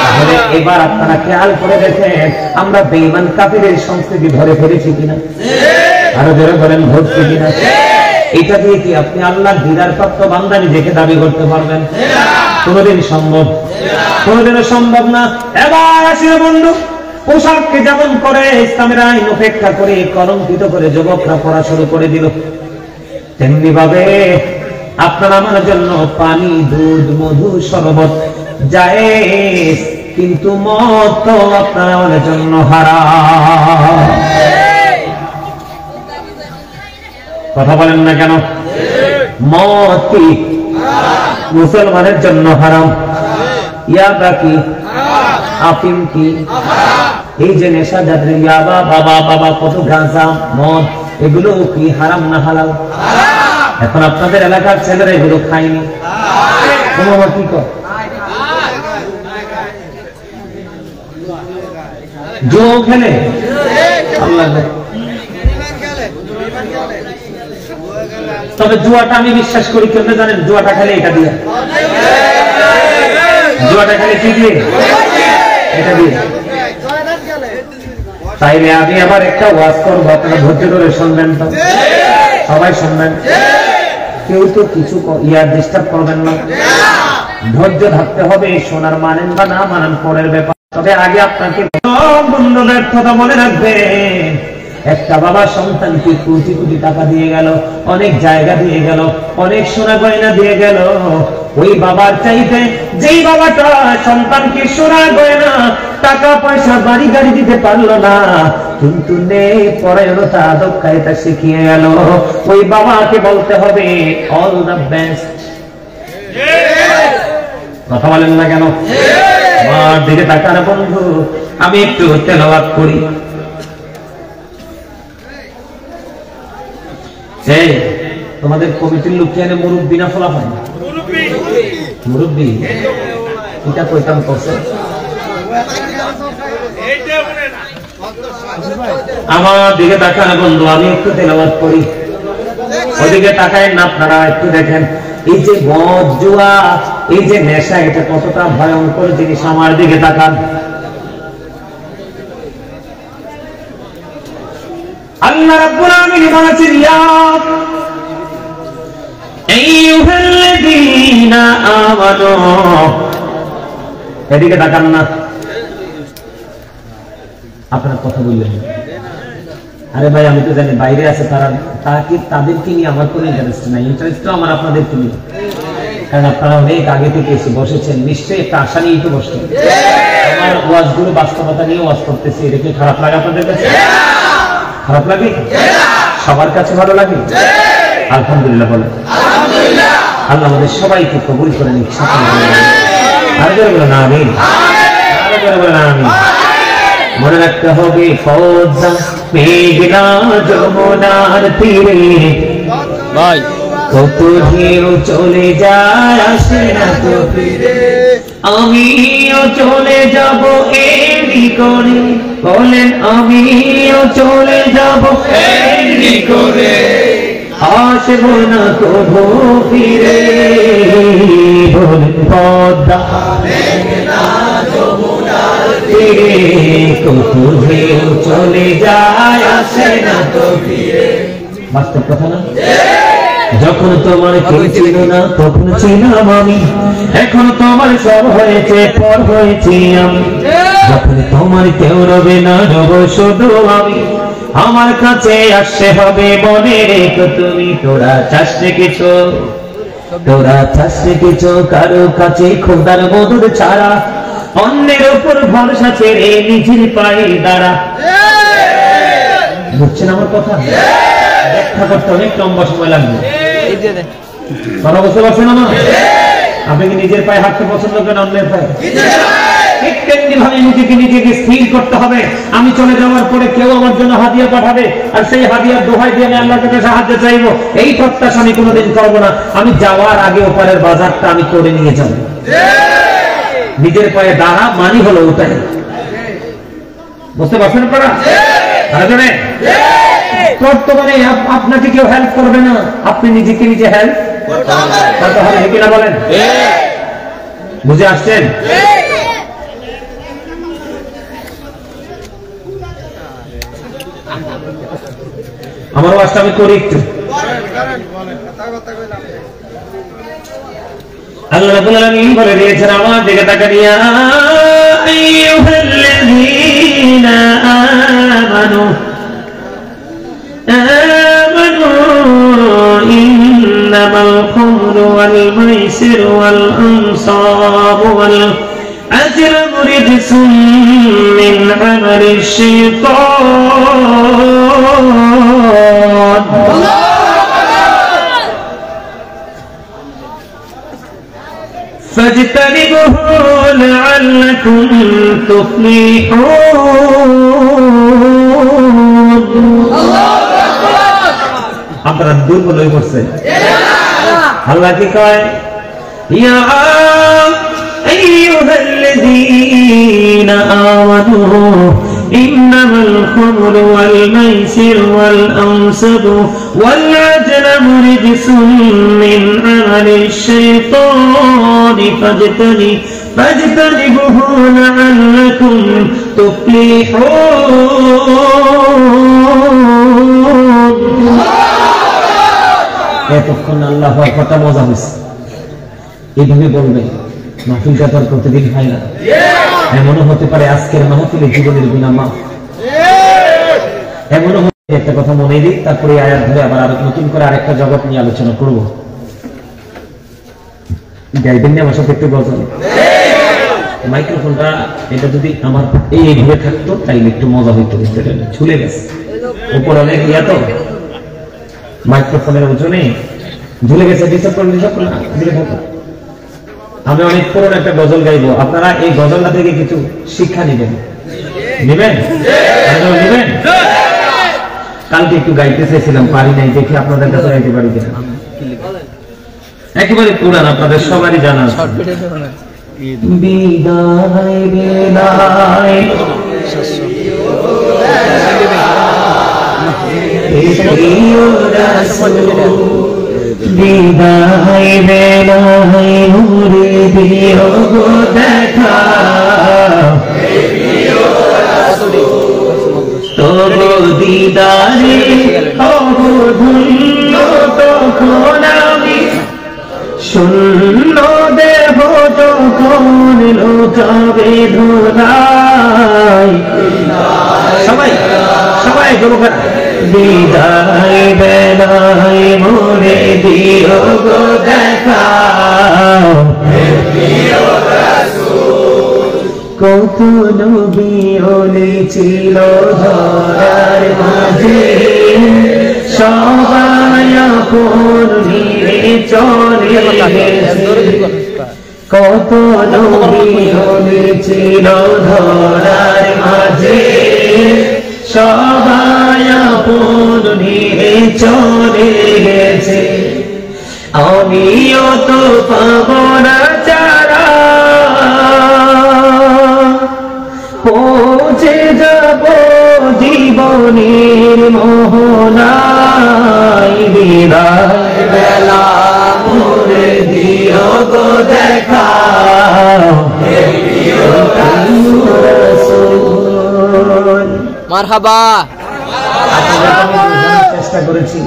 তাহলে এবার আপনারা খেয়াল করে দেখেন আমরা বেঈমান কাফিরের সংস্কৃতি ধরে ফেলেছি কিনা? আরো জোরে বলেন ধরছি কিনা? এটা দিয়ে কি আপনি আল্লাহর দিদার প্রাপ্ত বান্দা নিজেকে দাবি করতে পারবেন? কোনদিন সম্ভব? কোনদিনও সম্ভব না। এবার আসি বন্ধু, পোশাককে যেমন করে ইসলামের আইন উপেক্ষা করে কলঙ্কিত করে যুবকরা পড়া শুরু করে দিল, তেমনি ভাবে আপনার আমার জন্য পানি, দুধ, মধু, শরবত জায়েজ, কিন্তু মদ তো আপনার আমার জন্য হারাম। কথা বলেন না কেন? মদ কি মুসলমানের জন্য হারাম? ইয়াবা কি? আফিম কি? এই যে নেশা জাতীয় ইয়াবা, বাবা কত গাঁজা, মদ, এগুলো কি হারাম না হালাল? এখন আপনাদের এলাকার ছেলেরা এগুলো খায়নি, তোমার কি কর? জুয়া খেলে, আল্লাহ, তবে জুয়াটা আমি বিশ্বাস করি কেমনে জানেন? জুয়াটা খেলে এটা দিয়ে, জুয়াটা খেলে কি দিয়ে? এটা দিয়ে। তাইলে আমি আবার একটা ওয়াজ করবো, আপনারা ধৈর্য ধরে শুনবেন তো, সবাই শুনবেন, কেউ তো কিছু ডিস্টার্ব করবেন না, ধৈর্য থাকতে হবে। শোনার মানেন বা না মানেন পরের ব্যাপার। তবে আগে আপনাকে বন্ধু ব্যর্থতা মনে রাখবেন, একটা বাবা সন্তানকে কোটি কোটি টাকা দিয়ে গেল, অনেক জায়গা দিয়ে গেল, অনেক সোনা গয়না দিয়ে গেল। ওই বাবার চাইতে যেই বাবাটা সন্তানকে সোনা গয়না টাকা পয়সা বাড়ি গাড়ি দিতে পারলো না, কিন্তু নেই পরায়ণতা আদব কায়দা শিখিয়ে গেল, ওই বাবাকে বলতে হবে অল দ্য বেস্ট। কথা বলেন না কেন? আমার দিকে তাকানো বন্ধু, আমি একটু তেলাওয়াত করি। এই তোমাদের কমিটির লোক কেন মুরব্বী না ফলা হয়? মুরব্বী এটা কইতাম করছে। আমার দিকে তাকানো বন্ধু, আমি একটু তেলাওয়াত করি। ওদিকে তাকায় না আপনারা, একটু দেখেন এই যে মদ জুয়া, এই যে নেশা, এটা কতটা ভয়ঙ্কর জিনিস। আমার দিকে তাকান। আল্লাহ রাব্বুল আলামিন বলেছেন ইয়া আইয়ুহাল্লাযীনা আমানু, এদিকে তাকান না, আপনার কথা বললেন। আরে ভাই আমি তো জানি বাইরে আছে তারা, তাদেরকে নিয়ে আমার কোনো ইন্টারেস্ট নাই, ইন্টারেস্ট তো আমার আপনাদেরকে নিয়ে। কারণ আপনারা অনেক আগে থেকে এসে বসেছেন, নিশ্চয়ই একটা আশা নিয়েই তো বসছেন। আমার ওয়াজগুলো বাস্তবতা নিয়ে ওয়াজ করতেছি, এটা কি খারাপ লাগে আপনাদের কাছে? খারাপ লাগে? সবার কাছে ভালো লাগে? আলহামদুলিল্লাহ বলেন। আল্লাহ আমাদের সবাইকে কবুল করে নিক। আরে জোরে বলেন আমিন। আরে জোরে বলেন আমিন। মনে রাখতে হবে পদ্মা মেঘনা যমুনার তীরে ভাই কত ঢেউ চলে যায়, আসে না তো ফিরে। আমিও চলে যাব এমনি করে, বলেন আমিও চলে যাব এমনি করে, আসবো না কবু ফিরে। বলেন পদ্মা মেঘনা যমুনার তীরে কত ঢেউ চলে যায়, আসে না তো ফিরে। বাস্তব কথা না? যখন তোমার কেউ ছিল না তখন ছিলাম আমি, এখন তোমার সব হয়েছে পর হয়েছি আমি। যখন তোমার কেউ রবে না রব শুধু আমি, আমার কাছে আসতে হবে মনে রেখো তুমি। তোরা চাস কিছু, তোরা চাস কিছু কারো কাছে খোদার মধুর ছাড়া, অন্যের উপর ভরসা ছেড়ে নিজের পায়ে দাঁড়া। বুঝছেন আমার কথা? ব্যাখ্যা করতে অনেক লম্বা সময় লাগবে। কথা বুঝতে পারছেন আমার? আপনি কি নিজের পায়ে হাঁটতে পছন্দ করেন অন্যের পায়ে? ঠিক তেমনি ভাবে নিজেকে স্থির করতে হবে। আমি চলে যাওয়ার পরে কেউ আমার জন্য হাদিয়া পাঠাবে, আর সেই হাদিয়ার দোহাই দিয়ে আমি আল্লাহর কাছে সাহায্য চাইবো, এই প্রত্যাশা আমি কোনোদিন করবো না। আমি যাওয়ার আগে ওপারের বাজারটা আমি করে নিয়ে যাব। নিজের পায়ে দাঁড়া মানি হলো ওটাই। বুঝতে পারছেন আপনারা? বর্তমানে আপনাকে কেউ হেল্প করবে না, আপনি নিজেকে নিজে হেল্প করতে হবে, কিনা বলেন? বুঝে আসছেন? আমার ওয়াজটা আমি করি একটু। আল্লাহ রাব্বুল আলামিন বলে দিয়েছেন আমার দিকে তাকাইয়া, আইয়ুহাল্লাযীনা আমানু ইন্নামাল খামরু ওয়াল মাইসিরু ওয়াল আনসাবু ওয়াল আজলামু রিজসুম মিন আমালিশ শাইতান। فاجتنبوه لعلكم تفلحون। আপনারা দুর্বল হয়ে পড়ছেন। আল্লাহ কি কয়? ইয়া আইয়ুহাল্লাযীনা আমানু ইন্নামাল খামরু ওয়াল মাইসিরু ওয়াল আনসাবু ওয়াল আজলামু রিজসুম মিন আমালিশ শাইতানি ফাজতানিবুহু লাআল্লাকুম তুফলিহুন। এতক্ষণ আল্লাহর কথা মজা হয়েছে, এইভাবে বলবেন। মাহফিলটা তো প্রতিদিন হয় না, এমনও হতে পারে আজকের মাহফিলে জীবনের গুনাহ মাফ। এমনও একটা কথা মনে দিই, তারপরে আয়াত ধরে আবার আরো নতুন করে আরেকটা জগৎ নিয়ে আলোচনা করব। গাইবেন না আমার সাথে একটু গজল? মাইক্রোফোনটা এটা যদি আমার এই ঘুরে থাকতো তাইলে একটু মজা হইতো, ঝুলে গেছে উপর অনেক ইয়া তো মাইক্রোফোনের ওজনে ঝুলে গেছে। আমি অনেক পুরনো একটা গজল গাইবো, আপনারা এই গজলটা থেকে কিছু শিক্ষা নিবেন। নিবেন? নিবেন? কালকে একটু গাইতে চাইছিলাম, পারি নাই, দেখি আপনাদের কাছে গাইতে পারি কিনা। একেবারে পুরান, আপনাদের সবারই জানা আছে। বিদায় বিদায় বিদায় বেলায় মুরে দিও দেখা, তবু দিদারে অবধূন্য তখন আমি শূন্য দেহ যখন লোকাবে ধোলাই। সবাই সবাই যুবকেরা বিদায় বেলায় মোরে দিও গো দেখা, কত নবী ওলি ছিল ধরার মাঝে, সবাই আপন নিয়ে চলে গেছে। কত নবী ওলি ছিল ধরার মাঝে, সবাই আপন নিয়ে চলে গেছে। আমিও তো পাবো না চারা, পৌঁছে যাব জীবনের মোহনায়। বিদায় বেলা মোরে দিও গো দেখা, মারহাবা। চেষ্টা করেছি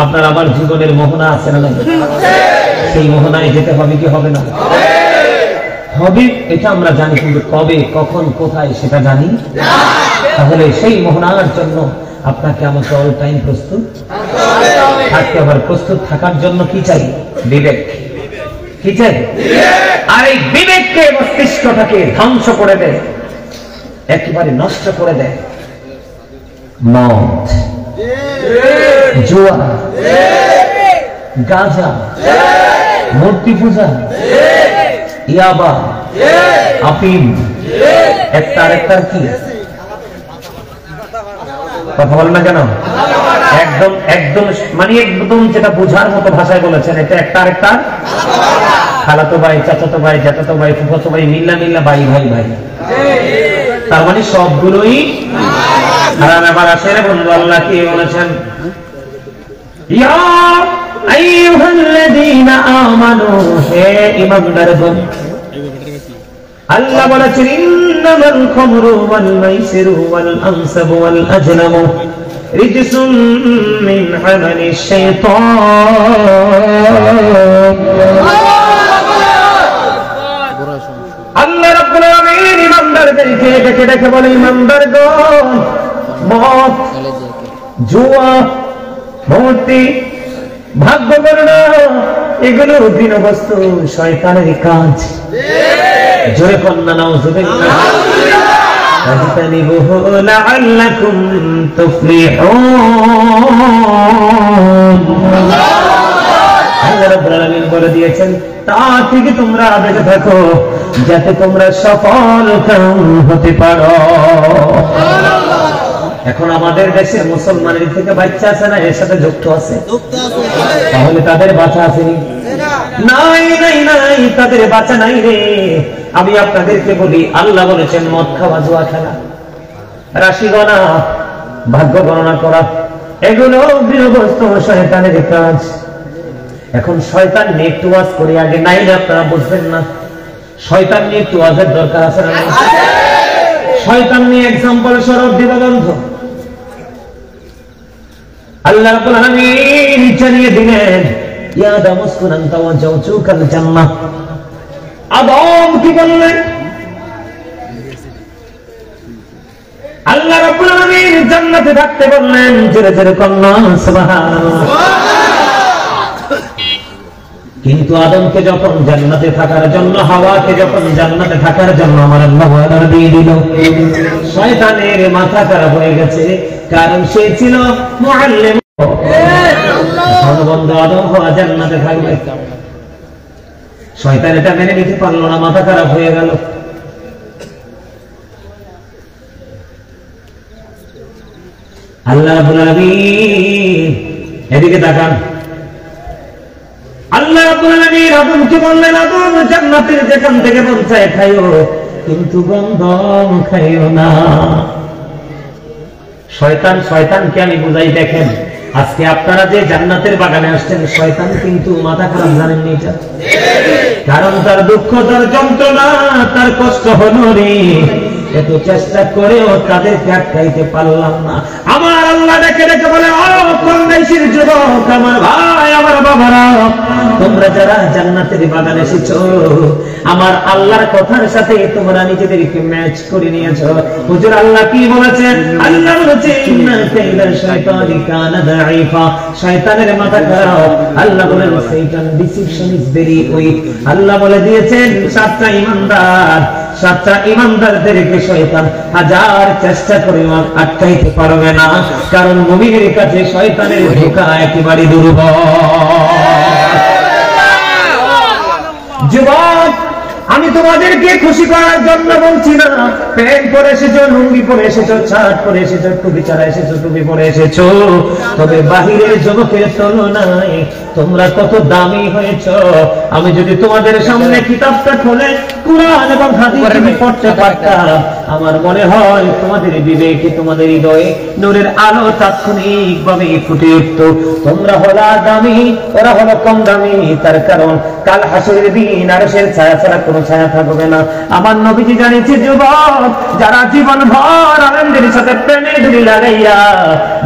আপনার আমার জীবনের মোহনা আছে না, সেই মোহনায় যেতে হবে কি হবে না? হবে, এটা আমরা জানি, কিন্তু কবে কখন কোথায় সেটা জানি। তাহলে সেই মোহনার জন্য আপনাকে আমাকে অল টাইম প্রস্তুত থাকতে হবে। প্রস্তুত থাকার জন্য কি চাই? বিবেক। কি চাই? আর এই বিবেককে, মস্তিষ্কটাকে ধ্বংস করে দেয়, একেবারে নষ্ট করে দেয় মদ, জুয়া, গাঁজা, মূর্তি পূজা, ইয়াবা, আফিম, একটা কি কথা বলেন না কেন? একদম একদম মানে একদম যেটা বোঝার মতো ভাষায় বলেছেন, এটা একটা আরেকটা খালাতো ভাই, চাচাতো ভাই, জ্যাঠাতো ভাই, ফুফাতো ভাই, মিল্লা মিল্লা ভাই ভাই ভাই, তার মানে সবগুলোই হারাম। এবার আসেন বন্ধু, আল্লাহ কি বলেছেন? ইয়া আইয়ুহাল্লাযীনা আমানু, হে ঈমানদারগণ, আল্লাহ বলেছেন ইন্নামাল খামরু ওয়াল মাইসিরু ওয়াল আনসাবু ওয়াল আজলামু রিজসুম মিন আমালিশ শাইতান। আল্লাহ রাব্বুল আলামিন ঈমানদারদেরকে ডেকে ডেকে বলে, ঈমানদারগণ, মদ, জুয়া, মূর্তি, ভাগ্য গণনা, এগুলো ঘৃণ্য বস্তু, শয়তানের কাজ। জোরে কন্যা নাউযুবিল্লাহ। ফাজতানিবুহু লাআল্লাকুম তুফলিহুন। আল্লাহ রাব্বুল আলামিন বলে দিয়েছেন, তা থেকে তোমরা বেঁচে থাকো যাতে তোমরা সফল হতে পারো। এখন আমাদের দেশের মুসলমানের থেকে বাচ্চা আছে না, এর সাথে যুক্ত আছে, তাহলে তাদের বাঁচা আছে নাই? নাই নাই, তাদের বাঁচা নাই রে। আমি আপনাদেরকে বলি, আল্লাহ বলেছেন মদ খাওয়া, জুয়া খেলা, রাশি গণনা, ভাগ্য গণনা করা, এগুলো গৃহস্থ শয়তানের কাজ। এখন শয়তান নিয়ে একটু ওয়াজ করি, আগে নাই না, আপনারা বুঝবেন না। শয়তান নিয়ে একটু ওয়াজের দরকার আছে না? শয়তান নিয়ে এক্সাম্পল স্বরূপ দিব বন্ধু। আল্লাহ রাব্বুল আলামিন জানিয়ে দিলেন, ইয়া আদম উসকুন আনতা ওয়া যাওজুকাল জান্নাহ। আদম কি বললেন? আল্লাহ রাব্বুল আলামিন জান্নাতে থাকতে বললেন, জোরে জোরে কন্যা সুবহানাল্লাহ। কিন্তু আদমকে যখন জান্নাতে থাকার জন্য, হাওয়াকে যখন জান্নাতে থাকার জন্য আমার আল্লাহ অর্ডার দিয়ে দিল, শয়তানের মাথা খারাপ হয়ে গেছে, কারণ সে ছিল মুআল্লিম। বন্ধু আদম হওয়া জান্নাতে থাকবে, শয়তান এটা মেনে নিতে পারলো না, মাথা খারাপ হয়ে গেল। আল্লাহ রাব্বুল আলামিন এদিকে তাকান। আল্লাহ রাব্বুল আলামিন আদমকে বললেন, আদম জান্নাতের যেখান থেকে মন চায় খাইও, কিন্তু গন্ধ খাইও না। শয়তানকে আমি বুঝাই, দেখেন আজকে আপনারা যে জান্নাতের বাগানে আসছেন, শয়তান কিন্তু মাথা খারাপ, জানেননি এটা? কারণ তার দুঃখ, তার যন্ত্রণা, তার কষ্ট হলো রে, এত চেষ্টা করেও তাদেরকে আটকাইতে পারলাম না। আমার আল্লাহ ডেকে ডেকে বলে, ও কন্যাইশির যুবক, আমার ভাই, আমার বাবারা, তোমরা যারা জান্নাতের বাগানে এসেছো, আমার আল্লাহর কথার সাথে তোমরা নিজেদেরকে ম্যাচ করে নিয়েছো। হুজুর আল্লাহ কি বলেছেন? আল্লাহ বলেছেন, ইন্না কাইদা শাইতানি কানা দাঈফা, শয়তানের মাথা খারাপ। আল্লাহ বলেন, শয়তান ডিসিপশন ইজ ভেরি উইক। আল্লাহ বলে দিয়েছেন, সাতটা ইমানদারদেরকে শয়তান হাজার চেষ্টা করে আটকাইতে পারবে না, কারণ মুমিনের কাছে শয়তানের ধোঁকা একেবারে দুর্বল। যুবক, আমি তোমাদেরকে খুশি করার জন্য বলছি না। প্যান্ট পরে এসেছো, লুঙ্গি পরে এসেছো, শার্ট পরে এসেছো, টুপি ছাড়া এসেছো, টুপি পরে এসেছো, তবে বাহিরের যুবকের তুলনায় তোমরা কত দামি হয়েছো। আমি যদি তোমাদের সামনে কিতাবটা খুলে কুরআন এবং হাদিস পড়তে পারতাম, আমার মনে হয় তোমাদের বিবেকে, তোমাদের হৃদয়ে নূরের আলো তাৎক্ষণিকভাবে ফুটে উঠত। তোমরা হলা দামি, ওরা হলো কম দামি। তার কারণ কাল হাসরের দিন আরশের ছায়া ছাড়া কোনো ছায়া থাকবে না। আমার নবীজি জানিয়েছে, যুবক যারা জীবন ভর আলেমদের সাথে প্রেমে ধুলি লাগাইয়া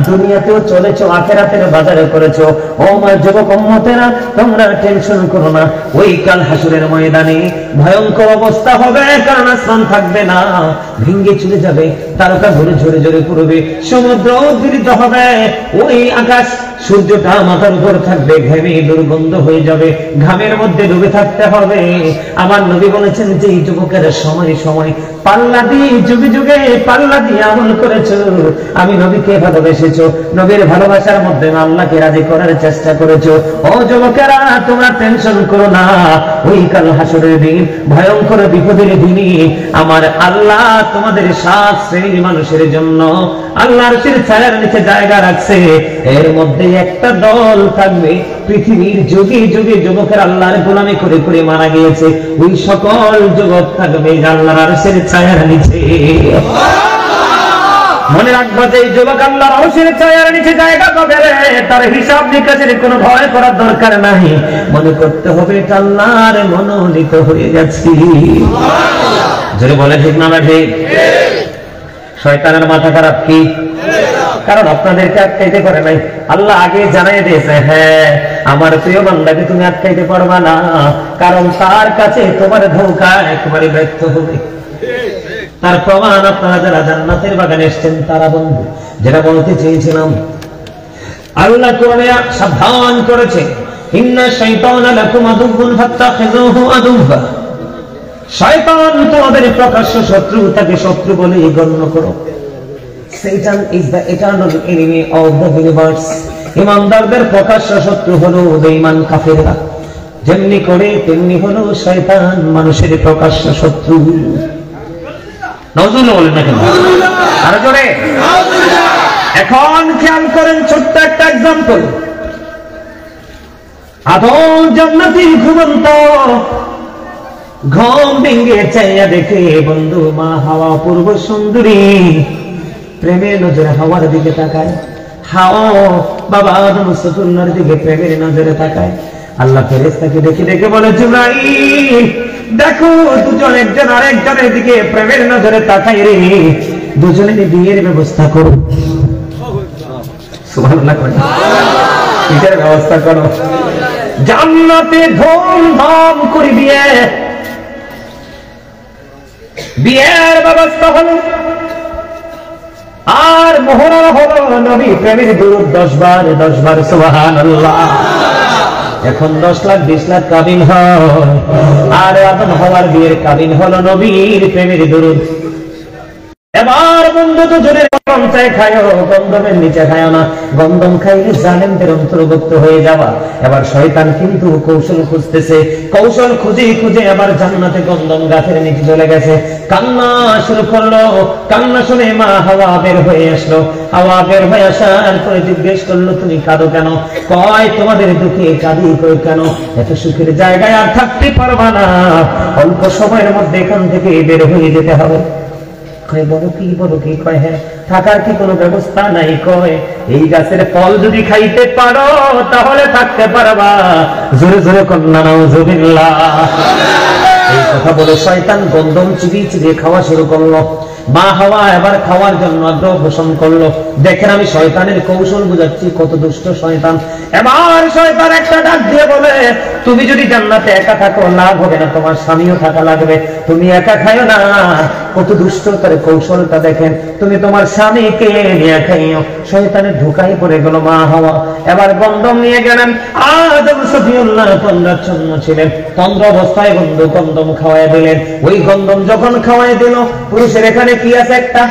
দুনিয়াতেও চলেছো, আখিরাতের বাজারে করেছো, ও আমার যুবক উম্মতেরা, তোমরা টেনশন করো না। ওই কাল হাসরের ময়দানে ভয়ঙ্কর অবস্থা হবে, কারণ আসমান থাকবে না, ভেঙে চলে যাবে, তারকা ঘুরে ঝরে ঝরে পড়বে, সমুদ্র উদ্গীরিত হবে, ওই আকাশ সূর্যটা মাথার উপর থাকবে, ঘেমে দুর্গন্ধ হয়ে যাবে, ঘামের মধ্যে ডুবে থাকতে হবে। আমার নবী বলেছেন যে যুবকের সময় সময় পাল্লা দিয়ে, যুগে যুগে পাল্লা দিয়ে আমল করেছো, আমি নবীকে ভালোবেসেছো, নবীর ভালোবাসার মধ্যে আল্লাহকে রাজি করার চেষ্টা করেছো, ও যুবকেরা তোমরা টেনশন করো না। ওই কাল হাসরের দিন, ভয়ঙ্কর বিপদের দিনে আমার আল্লাহ তোমাদের 7 শ্রেণীর মানুষের জন্য আল্লাহর ছায়ার নিচে জায়গা রাখছে। এর মধ্যে একটা দল থাকবে, পৃথিবীর যুগে যুগে যুবকের আল্লাহর গোলামি করে করে মারা গিয়েছে, ওই সকল যুবক থাকবে আল্লাহর আরশের ছায়ার নিচে। মনে রাখবো যে এই যুবক আল্লাহর আরশের ছায়ার নিচে জায়গা পাবে, তার হিসাব নিকাশের কোনো ভয় করার দরকার নাই। মনে করতে হবে এটা আল্লাহর মনোনীত হয়ে গেছি। যদি বলে ঠিক না ঠিক? শয়তানের মাথা খারাপ কি? কারণ আপনাদেরকে আটকাইতে পারে নাই। আল্লাহ আগে জানাই দিয়েছে, হ্যাঁ আমার প্রিয় বান্দাকে তুমি আটকাইতে পারবা না, কারণ তার কাছে তোমার ধোঁকা একেবারে ব্যর্থ হবে। তার প্রমাণ আপনারা যারা জান্নাতের বাগানে এসেছেন তারা বন্ধু। যেটা বলতে চেয়েছিলাম, আল্লাহ কোরআনে সাবধান করেছে, ইন্না শাইতানা লাকুম আদুউন ফাত্তাখিযুহু আদুওয়া। শয়তান তোমাদের প্রকাশ্য শত্রু, তাকে শত্রু বলে গণ্য করো। Satan is the eternal enemy of the universe. ইমানদারদের প্রকাশ্য শত্রু হলো বেঈমান কাফেররা, যেমনি করে তেমনি হলো শয়তান মানুষের প্রকাশ্য শত্রু। নাউজুবিল্লাহ বলেন না কেন? আরে জোরে নাউজুবিল্লাহ। এখন খেয়াল করেন ছোট্ট একটা एग्जांपल। আদম জান্নাতি ঘুমন্ত, ঘুম ভেঙে চাইয়া দেখে বন্ধু মা হাওয়া পূর্ব সুন্দরী, প্রেমের নজরে হাওয়ার দিকে তাকায়, হাওয়া বাবা আদম সুতুল্লার দিকে প্রেমের নজরে তাকায়। আল্লাহ ফেরেশতাকে দেখে দেখে বলে, জিবরাইল দেখো দুজন একজন আরেকজনের দিকে প্রেমের নজরে তাকায় রে, দুজনের বিয়ের ব্যবস্থা করো। সুবহানাল্লাহ, বিয়ের ব্যবস্থা করো, জান্নাতে ধুমধাম করে বিয়ের ব্যবস্থা হলো। আর মোহরা হলো নবী প্রেমের দুরূদ 10 বার সুবহানাল্লাহ। এখন 10 লাখ 20 লাখ কাবিন হয়, আর আদম হওয়ার বিয়ের কাবিন হলো নবীর প্রেমের দুরূদ। এবার বন্ধু তো জোরে গম চাই খায়ো, গন্ধমের নিচে খায়ো না। গন্ধম খাইলে জালেমদের অন্তর্ভুক্ত হয়ে যাওয়া। এবার শয়তান কিন্তু কৌশল খুঁজতেছে, কৌশল খুঁজে খুঁজে আবার জান্নাতে গন্ধম গাছের নিচে চলে গেছে। কান্না শুরু করলো, কান্না শুনে মা হাওয়া বের হয়ে আসলো। হাওয়া বের হয়ে আসার পরে জিজ্ঞেস করলো, তুমি কাঁদো কেন? কয়, তোমাদের দুঃখে কাঁদি কই কেন? এত সুখের জায়গায় আর থাকতে পারবা না, অল্প সময়ের মধ্যে এখান থেকে বের হয়ে যেতে হবে। বড় কি কয়, হ্যাঁ থাকার কি কোনো ব্যবস্থা নাই? কয়, এই গাছের ফল যদি খাইতে পারো তাহলে থাকতে পারবা। জোরে জোরে কন্যা নাউজুবিল্লাহ। এই কথা বলে শয়তান গন্ধম চিবিয়ে চিবিয়ে খাওয়া শুরু করলো। মা হাওয়া এবার খাওয়ার জন্য আগ্রহ পোষণ করলো। দেখেন আমি শয়তানের কৌশল বুঝাচ্ছি, কত দুষ্ট শয়তান। এবার শয়তান একটা ডাক দিয়ে বলে, তুমি যদি জান্নাতে একা থাকো লাভ হবে না, তোমার স্বামীও থাকা লাগবে, তুমি একা খাইও না। কত দুষ্ট তার কৌশলটা দেখেন, তুমি তোমার স্বামীকে নিয়ে খাইও। শয়তানের ঢুকাই পড়ে গেল মা হাওয়া। এবার গন্ধম নিয়ে গেলেন। আদম সফিউল্লাহ তন্দ্রাচ্ছন্ন ছিলেন, তন্দ্র অবস্থায় বন্ধু গন্ধম খাওয়াই দিলেন। ওই গন্ধম যখন খাওয়াই দিল, পুরুষের এখানে কি আছে? একটা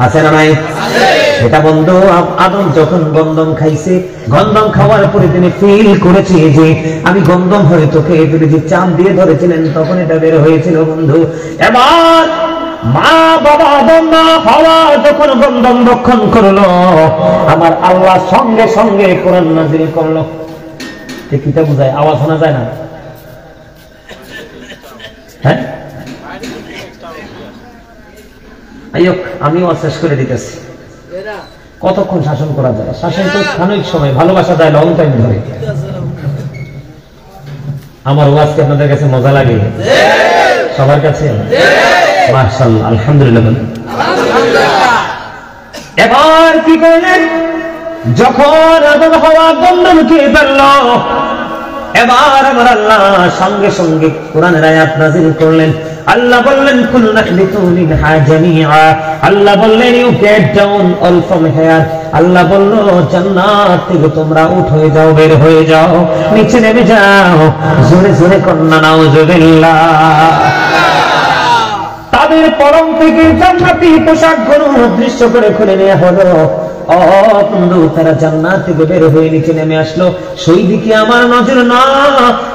আছে না নাই? এটা বন্ধু আদম যখন গন্ধম খাইছে, গন্ধম খাওয়ার পরে তিনি ফিল করেছে যে আমি গন্ধম হয়ে তোকে তুমি যে চাপ দিয়ে ধরেছিলেন তখন এটা বের হয়েছিল বন্ধু। এবার মা বাবা আদম মা হাওয়া যখন গন্ধম ভক্ষণ করলো, আমার আল্লাহ সঙ্গে সঙ্গে কোরআন নাযিল করলো। ঠিক কিটা বুঝায়? আওয়াজ শোনা যায় না? হ্যাঁ, আমিও শেষ করে দিতেছি। কতক্ষণ শাসন করা যায়? শাসন তো খানিক সময়, ভালোবাসা যায় লং টাইম ধরে। আমার ওয়াজ কি আপনাদের কাছে মজা লাগে? সবার কাছে? মাশাআল্লাহ, আলহামদুলিল্লাহ। এবার কি করলেন? যখন আদম হাওয়া গন্ধমকে পেল, এবার আমার আল্লাহ সঙ্গে সঙ্গে কোরআনের আয়াত নাযিল করলেন। আল্লাহ বললেন, কুল নাহবিতু মিনহা জামিআ। আল্লাহ বললেন, you get down all from here. Allah বলল, জান্নাত থেকে তোমরা উঠ হয়ে যাও, বের হয়ে যাও, নিচে নেমে যাও। জোরে জোরে কন্যা নাউজুবিল্লাহ। তাদের পরম থেকে জান্নাতি পোশাকগুলো দৃশ্য করে খুলে নেওয়া হলো। বন্ধু, তারা জান্নাত থেকে বের হয়ে নিচে নেমে আসলো। সেই দিকে আমার নজর না,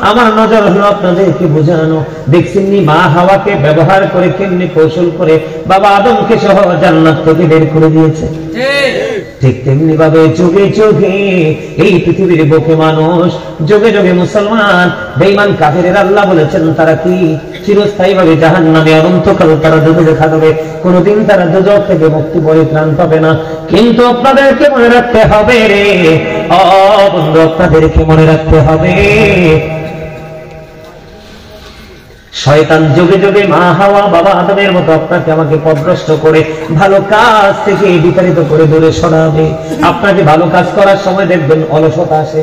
আমার নজর হলো আপনাদেরকে বোঝানো। দেখছেন নি মা হাওয়াকে ব্যবহার করে কেমনি কৌশল করে বাবা আদমকে সহ জান্নাত থেকে বের করে দিয়েছে। ঠিক তেমনি ভাবে যুগে যুগে এই পৃথিবীর বুকে মানুষ, যুগে যুগে মুসলমান, বেঈমান কাফেরের আল্লাহ বলেছেন তারা কি চিরস্থায়ী ভাবে জাহান্নামে অনন্তকাল তারা ডুবে থাকবে, কোনদিন তারা দুজক থেকে মুক্তি পরিত্রাণ পাবে না। কিন্তু আপনাদেরকে মনে রাখতে হবে রে বন্ধু, আপনাদেরকে মনে রাখতে হবে, শয়তান যুগে যুগে মা হাওয়া বাবা আদমের মতো আপনাকে আমাকে পথভ্রষ্ট করে ভালো কাজ থেকে বিতাড়িত করে দূরে সরাবে। আপনাকে ভালো কাজ করার সময় দেখবেন অলসতা আসে,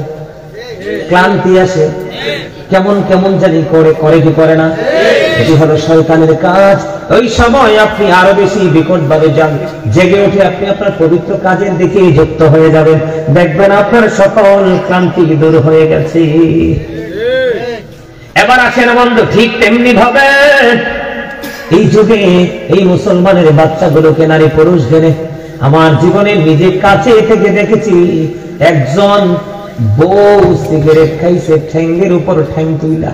ক্লান্তি আসে, কেমন কেমন জানি করে কি করে না? এটি হলো শয়তানের কাজ। ওই সময় আপনি আরো বেশি বিকট ভাবে জেগে উঠে আপনি আপনার পবিত্র কাজের দিকে যুক্ত হয়ে যাবেন। দেখবেন আপনার সকল ক্লান্তি দূর হয়ে গেছে। এবার আসেন বন্ধু, ঠিক তেমনি ভাবে এই যুগে এই মুসলমানের বাচ্চাগুলোকে, নারী পুরুষদের, আমার জীবনে নিজে কাছে থেকে দেখেছি একজন বউ সিগারেট খাইছে ঠ্যাঙ্গের উপর ঠ্যাং তুইলা।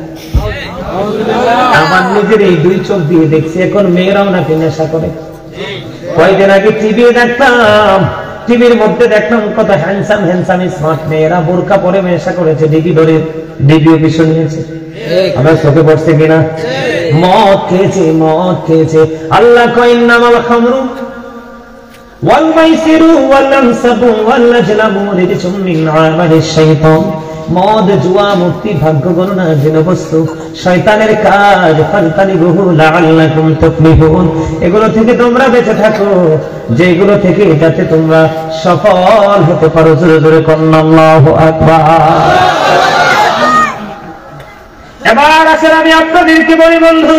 আমার নিজের এই দুই চোখ দিয়ে দেখছি। এখন মেয়েরাও নাকি নেশা করে। কয়েকদিন আগে টিভি দেখতাম, টিভির মধ্যে দেখলাম কত হ্যান্ডসাম হ্যান্ডসাম স্মার্ট মেয়েরা বোরকা পরে নেশা করেছে, ডিবি ধরে ডিবিও পিছু নিয়েছে। আমার চোখে পড়ছে কিনা? মদ খেয়েছে, মদ খেয়েছে। আল্লাহ কয়, ইন্নামাল খামরু ওয়াল মাইসিরু ওয়াল আনসাবু ওয়াল আজলামু রিজসুম মিন আমালিশ শাইতান। মদ, জুয়া, মূর্তি, ভাগ্য গণনা যেন বস্তু শয়তানের কাজ। ফালতানিবুহু লাআল্লাকুম তুফলিহুন। এগুলো থেকে তোমরা বেঁচে থাকো, যেগুলো থেকে যাতে তোমরা সফল হতে পারো। জোরে জোরে কন্না আল্লাহু আকবার। এবার আসলে আমি আপনাদেরকে বলি বন্ধু,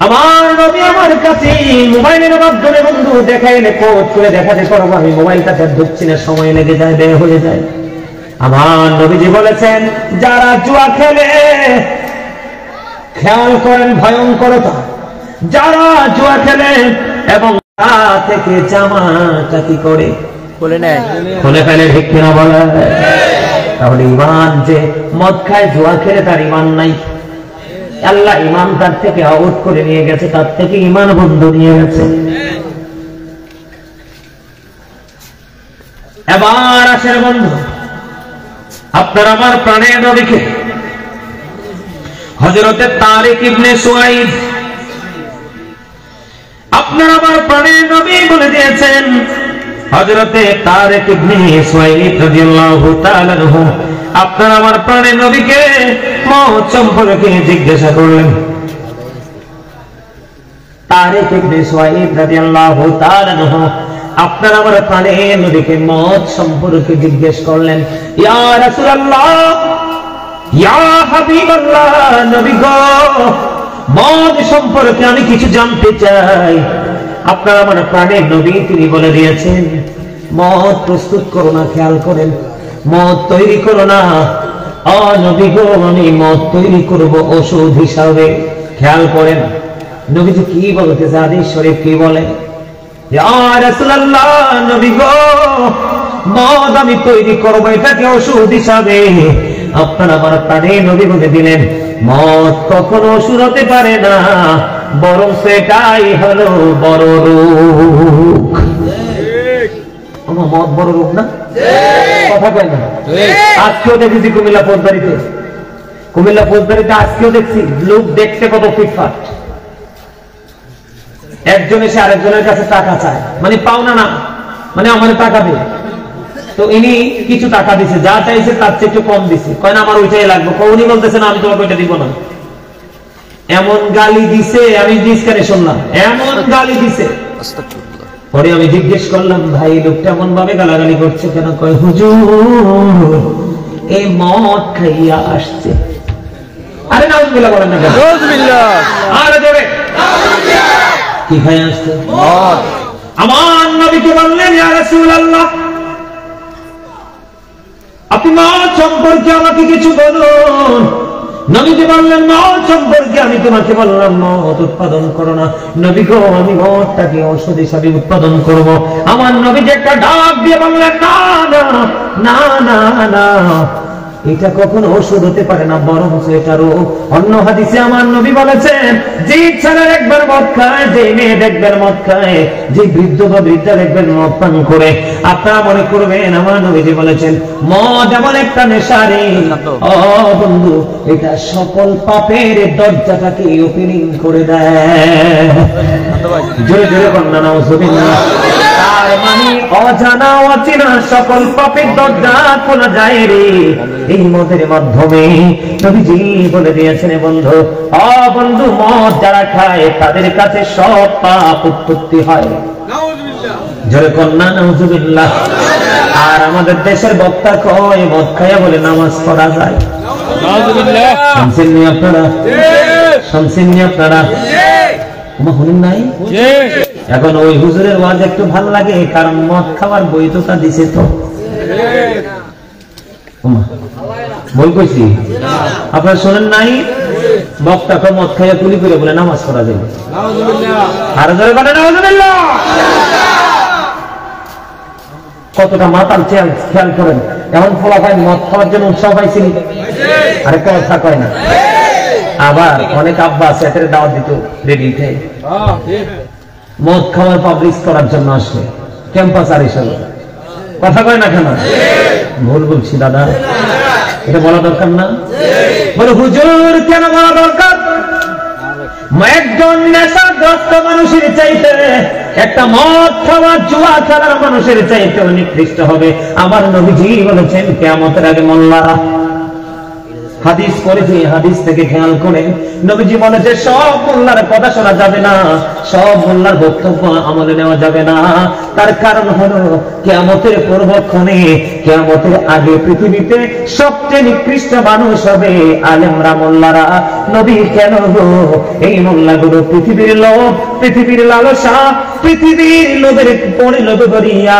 আমার নবী আমার কাছে মোবাইলের মাধ্যমে বন্ধু দেখাইলে কোড করে দেখাতে পারবো, আমি মোবাইলটাতে ঢুকছি না, সময় লেগে যায়, ব্যয় হয়ে যায়। আমার নবীজি বলেছেন যারা জুয়া খেলে, খেয়াল করেন ভয়ঙ্করতা, যারা জুয়া খেলে এবং তা থেকে জামাটা কি করে খুলে ফেলে, ঠিক কিনা বলে? তাহলে ইমান যে মদ খায় জুয়া খেলে তার ইমান নাই, আল্লাহ ইমান তার থেকে আউট করে নিয়ে গেছে, তার থেকে ইমান বন্ধ নিয়ে গেছে। এবার আসেন বন্ধু, আপনার আমার প্রাণের নবীকে হযরতে তারিক ইবনে সুয়াইদ আপনার আমার প্রাণের নবী বলে দিয়েছেন, হযরতে তারিক ইবনে সুয়াইদ রাদিয়াল্লাহু তাআলা আনহু আপনার আমার প্রাণের নবীকে মওত সম্পর্কে জিজ্ঞাসা করলেন। তারিক ইবনে সুয়াইদ রাদিয়াল্লাহু তাআলা আনহু আপনার আমার প্রাণের নবীকে মওত সম্পর্কে জিজ্ঞেস করলেন, ইয়া রাসূলুল্লাহ, ইয়া হাবিবাল্লাহ, নবী গো, মওত সম্পর্কে আমি কিছু জানতে চাই। আপনার আমার প্রাণের নবী তিনি বলে দিয়েছেন, মওত প্রস্তুত করো না, খেয়াল করেন, মওত তৈরি করো না, ও নবী গো, আমি মওত তৈরি করব ওষুধ হিসাবে। খেয়াল করেন নবীজি কি বলতেছে, হাদিস শরীফ কি বলে, ইয়া রাসূলুল্লাহ, নবী গো, মওত আমি তৈরি করব এটাকে ওষুধ হিসাবে। আপনার আমার প্রাণের নবী বলে দিলেন, মওত কখনো ওষুধ হতে পারে না, বরং সেটাই হলো বড় রোগ। আমার মওত বড় রোগ না? কথা কয় না? আজকেও দেখেছি কুমিল্লা ফৌজদারিতে আজকেও দেখছি লোক দেখতে কত ফিটফাট, একজন এসে আরেকজনের কাছে টাকা চায়, মানে পাওনা না, মানে আমার টাকা দে, তো ইনি কিছু টাকা দিছে, যা চাইছে তার চেয়ে একটু কম দিছে, কয় না আমার ওইটাই লাগবে, উনি বলতেছে না আমি তোমাকে ওইটা দিব না। এমন গালি দিছে, আমি ডিসকানে শুনলাম, এমন গালি দিছে। পরে আমি জিজ্ঞেস করলাম, ভাই লোকটা এমন ভাবে গালাগালি করছে কেন? কয় হুজুর এই মদ খাইয়া আসছে। আরে নাউজুবিল্লাহ বলেন না, আরে জোরে কি খাই আসছে? মদ। আমার নবীকে বললেন, ইয়া রাসূলুল্লাহ, আপনি মদ সম্পর্কে আমাকে কিছু বলুন। নবীজি বললেন, মদ সম্পর্কে আমি তোমাকে বললাম মদ উৎপাদন করো না। নবী গো, আমি মদটাকে ঔষধ হিসাবে উৎপাদন করব। আমার নবীজি একটা ডাক দিয়ে বললেন, না না না না না, এটা কখনো ওষুধ হতে পারে না, বরং এটা রোগ। অন্য হাদিসে আমার নবী বলেছেন, যে ছেলে একবার মদ খায়, যে মেয়ে দেখবেন মদ খায়, যে বৃদ্ধ বা বৃদ্ধা দেখবেন মদ পান করে, আপনারা মনে করবেন আমার নবীজি বলেছেন মদ এমন একটা নেশারে, ও বন্ধু, এটা সকল পাপের দরজাটাকে ওপেনিং করে দেয়। জোরে জোরে কন্যা নাউজুবিল্লাহ। তার মানে অজানা অচেনা সকল পাপের দরজা খোলা যায় রে এই মদের মাধ্যমে। নবীজি বলে দিয়েছেন, বন্ধু, ও বন্ধু, মদ যারা খায় তাদের কাছে সব পাপ উৎপত্তি হয়। জোরে কন্যা নাউজুবিল্লাহ। আর আমাদের দেশের বক্তা কয় মদ খায়া বলে নামাজ পড়া যায়। শুনছেননি আপনারা? শুনছেননি আপনারা? শুনেন নাই? এখন ওই হুজুরের ওয়াজ একটু ভালো লাগে, কারণ মদ খাওয়ার বৈধতা দিছে তো। বল কইছি আপনারা শোনেন নাই? বক্তা তো মদ খাইয়া তুলি করে বলে নামাজ পড়া যাবে। আর জোরে বলে নাউজুবিল্লাহ। কতটা মাতাল খেয়াল করেন। এমন ফলাফল মদ খাওয়ার জন্য উৎসাহ পাইছিল, আরে কথা কয় না। আবার অনেক আব্বা আছে এদের দাওয়াত দিত রেডি থেকে, মদ খাওয়ার পাবলিশ করার জন্য আসে ক্যাম্পাস আর হিসাবে। কথা কয় না কেন? ভুল বলছি দাদা, এটা বলা দরকার না? বলে হুজুর কেন বলা দরকার? একজন নেশাগ্রস্ত মানুষের চাইতে একটা মদ খাওয়া জুয়া খেলার মানুষের চাইতে নিকৃষ্ট হবে। আমার নবীজি বলেছেন কিয়ামতের আগে মোল্লারা হাদিস করেছে, হাদিস থেকে খেয়াল করে নবীজি বলেছে সব মোল্লার কথা শোনা যাবে না, সব মোল্লার বক্তব্য আমলে নেওয়া যাবে না। তার কারণ হলো কিয়ামতের পূর্বক্ষণে, কিয়ামতের আগে পৃথিবীতে সবচেয়ে নিকৃষ্ট মানুষ হবে আলেমরা, মোল্লারা। নবী কেন গো? এই মোল্লাগুলো পৃথিবীর লোভ, পৃথিবীর লালসা, পৃথিবীর লোভের পরে লোভ করিয়া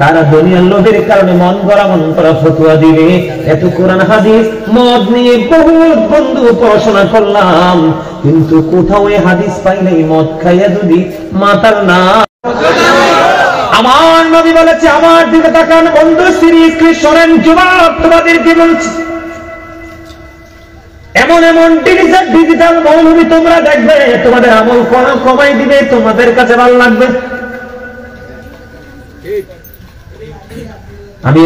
তারা দুনিয়ার লোভের কারণে মন গড়া মন করা ফতুয়া দিবে। এত কোরআন হাদিস মদ নিয়ে বহুত বন্ধু পড়াশোনা করলাম, কিন্তু কোথাও এই হাদিস পাইলেই মদ খাইয়া যদি মাতার না। আমার নবী বলেছে, আমার দিকে তাকান বন্ধু, সিরিয়াসলি শোনেন যুবক, তোমাদেরকে বলছি, এমন এমন ডিজিটাল মৌলবী তোমরা দেখবে, তোমাদের আমল কমাই দিবে, তোমাদের কাছে ভালো লাগবে। আমি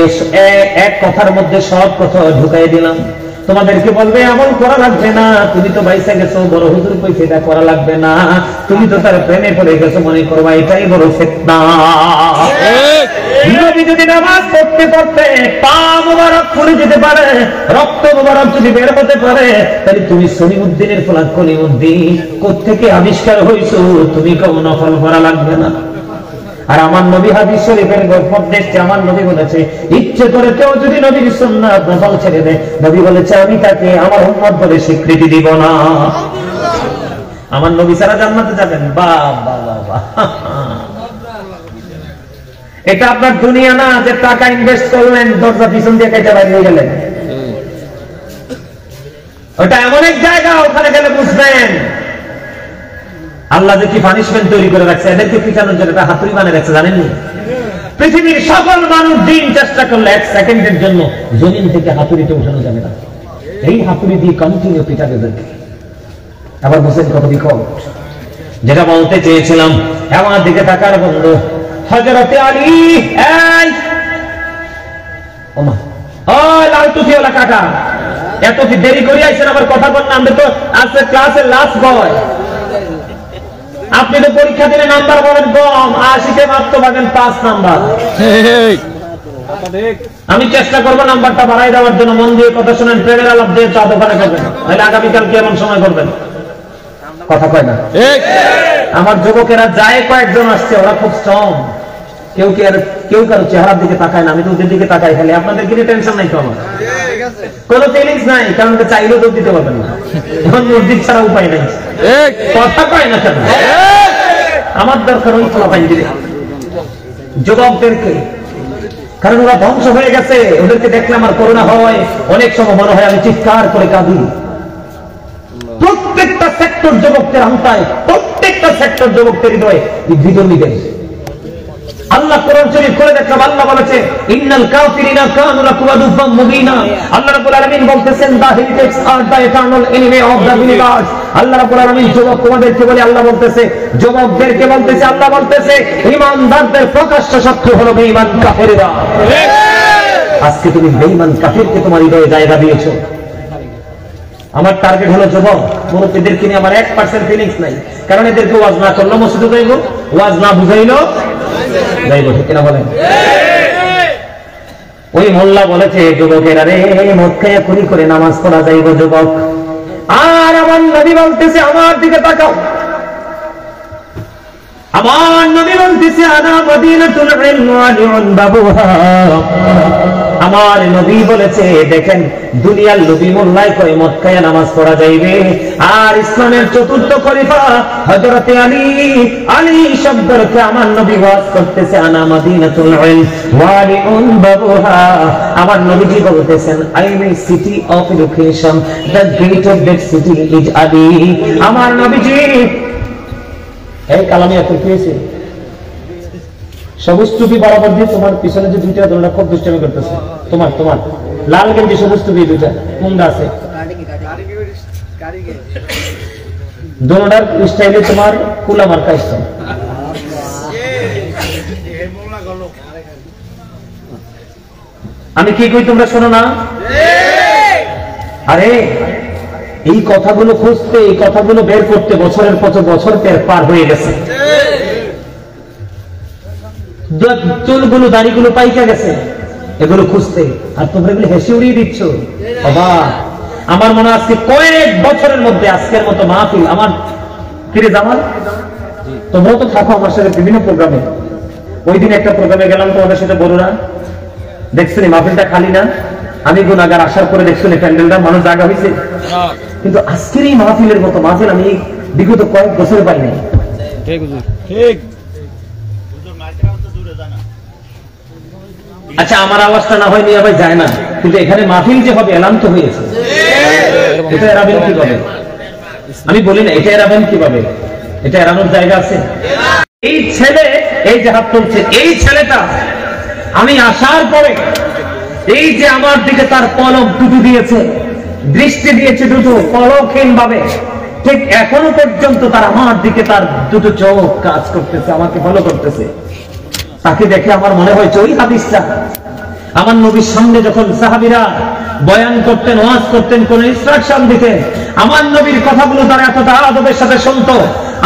এক কথার মধ্যে সব কথা ঢুকাই দিলাম। তোমাদেরকে বলবে আমল করা লাগবে না, তুমি তো বাইসা গেছো, বড় হুজুর কইছে এটা করা লাগবে না, তুমি তো তার প্রেমে পড়ে গেছো, মনে করবা এটাই বড় ফিতনা। নবী যদি নামাজ পড়তে পড়তে পা মোবারক ফুলে যেতে পারে, রক্ত মোবারক যদি বের হতে পারে, তাহলে তুমি সলিমুদ্দিনের ফলাক কলিমুদ্দিন কোত্থেকে আবিষ্কার হইছো, তুমি কেউ নফল করা লাগবে না। আর আমার নবী হাদিস শরীফের উপদেশে আমার নবী বলেছে, ইচ্ছে করে কেউ যদি নবীর সুন্নাত নফল ছেড়ে দেয়, নবী বলেছে আমি তাকে আমার উম্মত বলে স্বীকৃতি দিব না। আমার নবী ছাড়া জান্নাতে যাবেন? বাবা বাবা, এটা আপনার দুনিয়া না যে টাকা ইনভেস্ট করলেন, দরজা পিছন দিয়ে কেটে বাইরে গেলেন। ওটা এমন এক জায়গা, ওখানে গেলে বুঝবেন আল্লাহ যে কি পানিশমেন্ট তৈরি করে রাখছে এদেরকে পিটানোর জন্য। একটা হাতুড়ি বানিয়ে রাখছে, জানেননি? পৃথিবীর সকল মানুষ দিন চেষ্টা করলে 1 সেকেন্ডের জন্য জমিন থেকে হাতুড়িতে উঠানো যাবে না। এই হাতুড়ি দিয়ে কন্টিনিউ পিটাবে এদেরকে। আবার বুঝেন কত বিকট। যেটা বলতে চেয়েছিলাম, আমার দিকে তাকার বন্ধু, হযরতে আলী, এই ওমা, ও লাল টুপিওয়ালা কাকা, এত কি দেরি করে আইছেন? আবার কথা বললাম, আমরা তো আজকে ক্লাসের লাস্ট বয়। আপনি তো পরীক্ষা দিলে নাম্বার বলেন কম, 80-তে মাত্র পাবেন 5 নাম্বার। আমি চেষ্টা করবো নাম্বারটা বাড়াই দেওয়ার জন্য। মন দিয়ে কথা শুনেন, প্রেমের আলাপ দিয়ে চা দোকানে করবেন, তাহলে আগামীকাল কি এমন সময় করবেন? কথা কয় না? আমার যুবকেরা যায়, কয়েকজন আসছে, ওরা খুব স্ট্রং। কেউ কারো চেহারার দিকে তাকায় না, আমি তো ওদের দিকে তাকাই খালি। আপনাদের কিছু টেনশন নাই তো, আমার কোনো ফিলিংস নাই, কারণ চাইলেও তো দিতে পারবেন না। এখন মসজিদ ছাড়া উপায় নাই। কথা কয় না কেন? আমার দরকার ওই ফলাফাই দিলে যুবকদেরকে, কারণ ওরা ধ্বংস হয়ে গেছে। ওদেরকে দেখলে আমার করুণা হয়, অনেক সময় মনে হয় আমি চিৎকার করে কাঁদি। প্রত্যেকটা সেক্টর যুবকদের আন্তায়, প্রত্যেকটা সেক্টর যুবকদের হৃদয়ে ভিতর নিবেন। আল্লাহ কোরআন শরীফ করে দেখলাম, আল্লাহ বলেছে ইন্নাল কাফিরিনা কানু লাকুম আদুওয়াম মুবিনা। আল্লাহ রাব্বুল আলামিন বলতেছেন the heritage are the eternal enemy of the universe. Allah রাব্বুল আলামিন যুবক তোমাদেরকে বলে, আল্লাহ বলতেছে যুবকদেরকে বলতেছে, আল্লাহ বলতেছে ঈমানদারদের প্রকাশ্য শত্রু হলো বেঈমান কাফেররা। আজকে তুমি বেঈমান কাফিরকে তোমার হৃদয়ে জায়গা দিয়েছো। আমার টার্গেট হলো যুবক মুরব্বিদেরকে নিয়ে আমার 1% ফিলিংস নাই, কারণ এদেরকে ওয়াজ না করলো মসজিদে যাইবো, ওয়াজ না বুঝাইলো যাইবো, ঠিক কিনা বলেন? ওই মোল্লা বলেছে যুবকেরা রে, মদ খাইয়া কুড়ি করে নামাজ পড়া যাইবো যুবক। আর আমার নবী বলতেছে, আমার দিকে তাকাও, আমার নবী বলতেছে আনা মদিনাতুল ইলম ওয়া লিউন বাবুহা। আমার নবী বলেছে, দেখেন দুনিয়ার নবী মোল্লাই করে মদ খাইয়া নামাজ পড়া যাইবে, আর ইসলামের চতুর্থ খলিফা হযরতে আলী, আলী শব্দকে আমার নবী ওয়াজ করতেছে আনা মদিনাতুল ইলম ওয়া লিউন বাবুহা। আমার নবীজি বলতেছেন I am a city of education, the gate of that city is Ali. আমার নবীজি এই কালামে এত পেয়েছে, সবুজ টুপি বরাবর দিয়ে তোমার পিছনে যে দুইটা দোলনা খুব দুষ্টামি করতেছে, তোমার লাল গেঞ্জি সবুজ টুপি দুইটা কোনটা আছে, দোলনার স্টাইলে তোমার কুলা মার্কা স্টাইল। আমি কি কই তোমরা শোনো না? আরে এই কথাগুলো খুঁজতে, এই কথাগুলো বের করতে বছরের পর বছর পার হয়ে গেছে। চুলগুলো দাড়িগুলো পাইকা গেছে, এগুলো খুঁজতে, আর তোমরা এগুলো হেসে উড়িয়ে দিচ্ছ। বাবা আমার মনে আজকে কয়েক বছরের মধ্যে আজকের মতো মাহফিল আমার ফিরে জামাল তোমরাও তো থাকো আমার সাথে বিভিন্ন প্রোগ্রামে। ওই দিন একটা প্রোগ্রামে গেলাম তোমাদের সাথে বড়রা, দেখছেন মাহফিলটা খালি না, আমি গুনাহগার আসার পরে দেখছেন প্যান্ডেলটা মানুষ জায়গা হয়েছে, কিন্তু আজকের এই মাহফিলের মতো মাহফিল আমি বিগত কয়েক বছর পাই নাই। আচ্ছা আমার আওয়াজটা না হয় নিয়ে যায় না, কিন্তু এখানে মাহফিল যে হবে এলান তো হয়েছে, এটা এড়াবেন কিভাবে? আমি বলি না এটা এড়াবেন কিভাবে, এটা এড়ানোর জায়গা আছে? এই ছেলে এই যে হাত তুলছে, এই ছেলেটা আমি আসার পরে এই যে আমার দিকে তার পলক দুটো দিয়েছে, দৃষ্টি দিয়েছে দুটো পলকহীন ভাবে, ঠিক এখনো পর্যন্ত তার আমার দিকে তার দুটো চোখ কাজ করতেছে, আমাকে ফলো করতেছে। তাকে দেখে আমার মনে হয়েছে ওই হাদিসটা আমার নবীর সামনে যখন সাহাবীরা বয়ান করতেন, ওয়াজ করতেন, কোন ইনস্ট্রাকশন দিতেন, আমার নবীর কথাগুলো তারা এতটা আদবের সাথে শুনতো।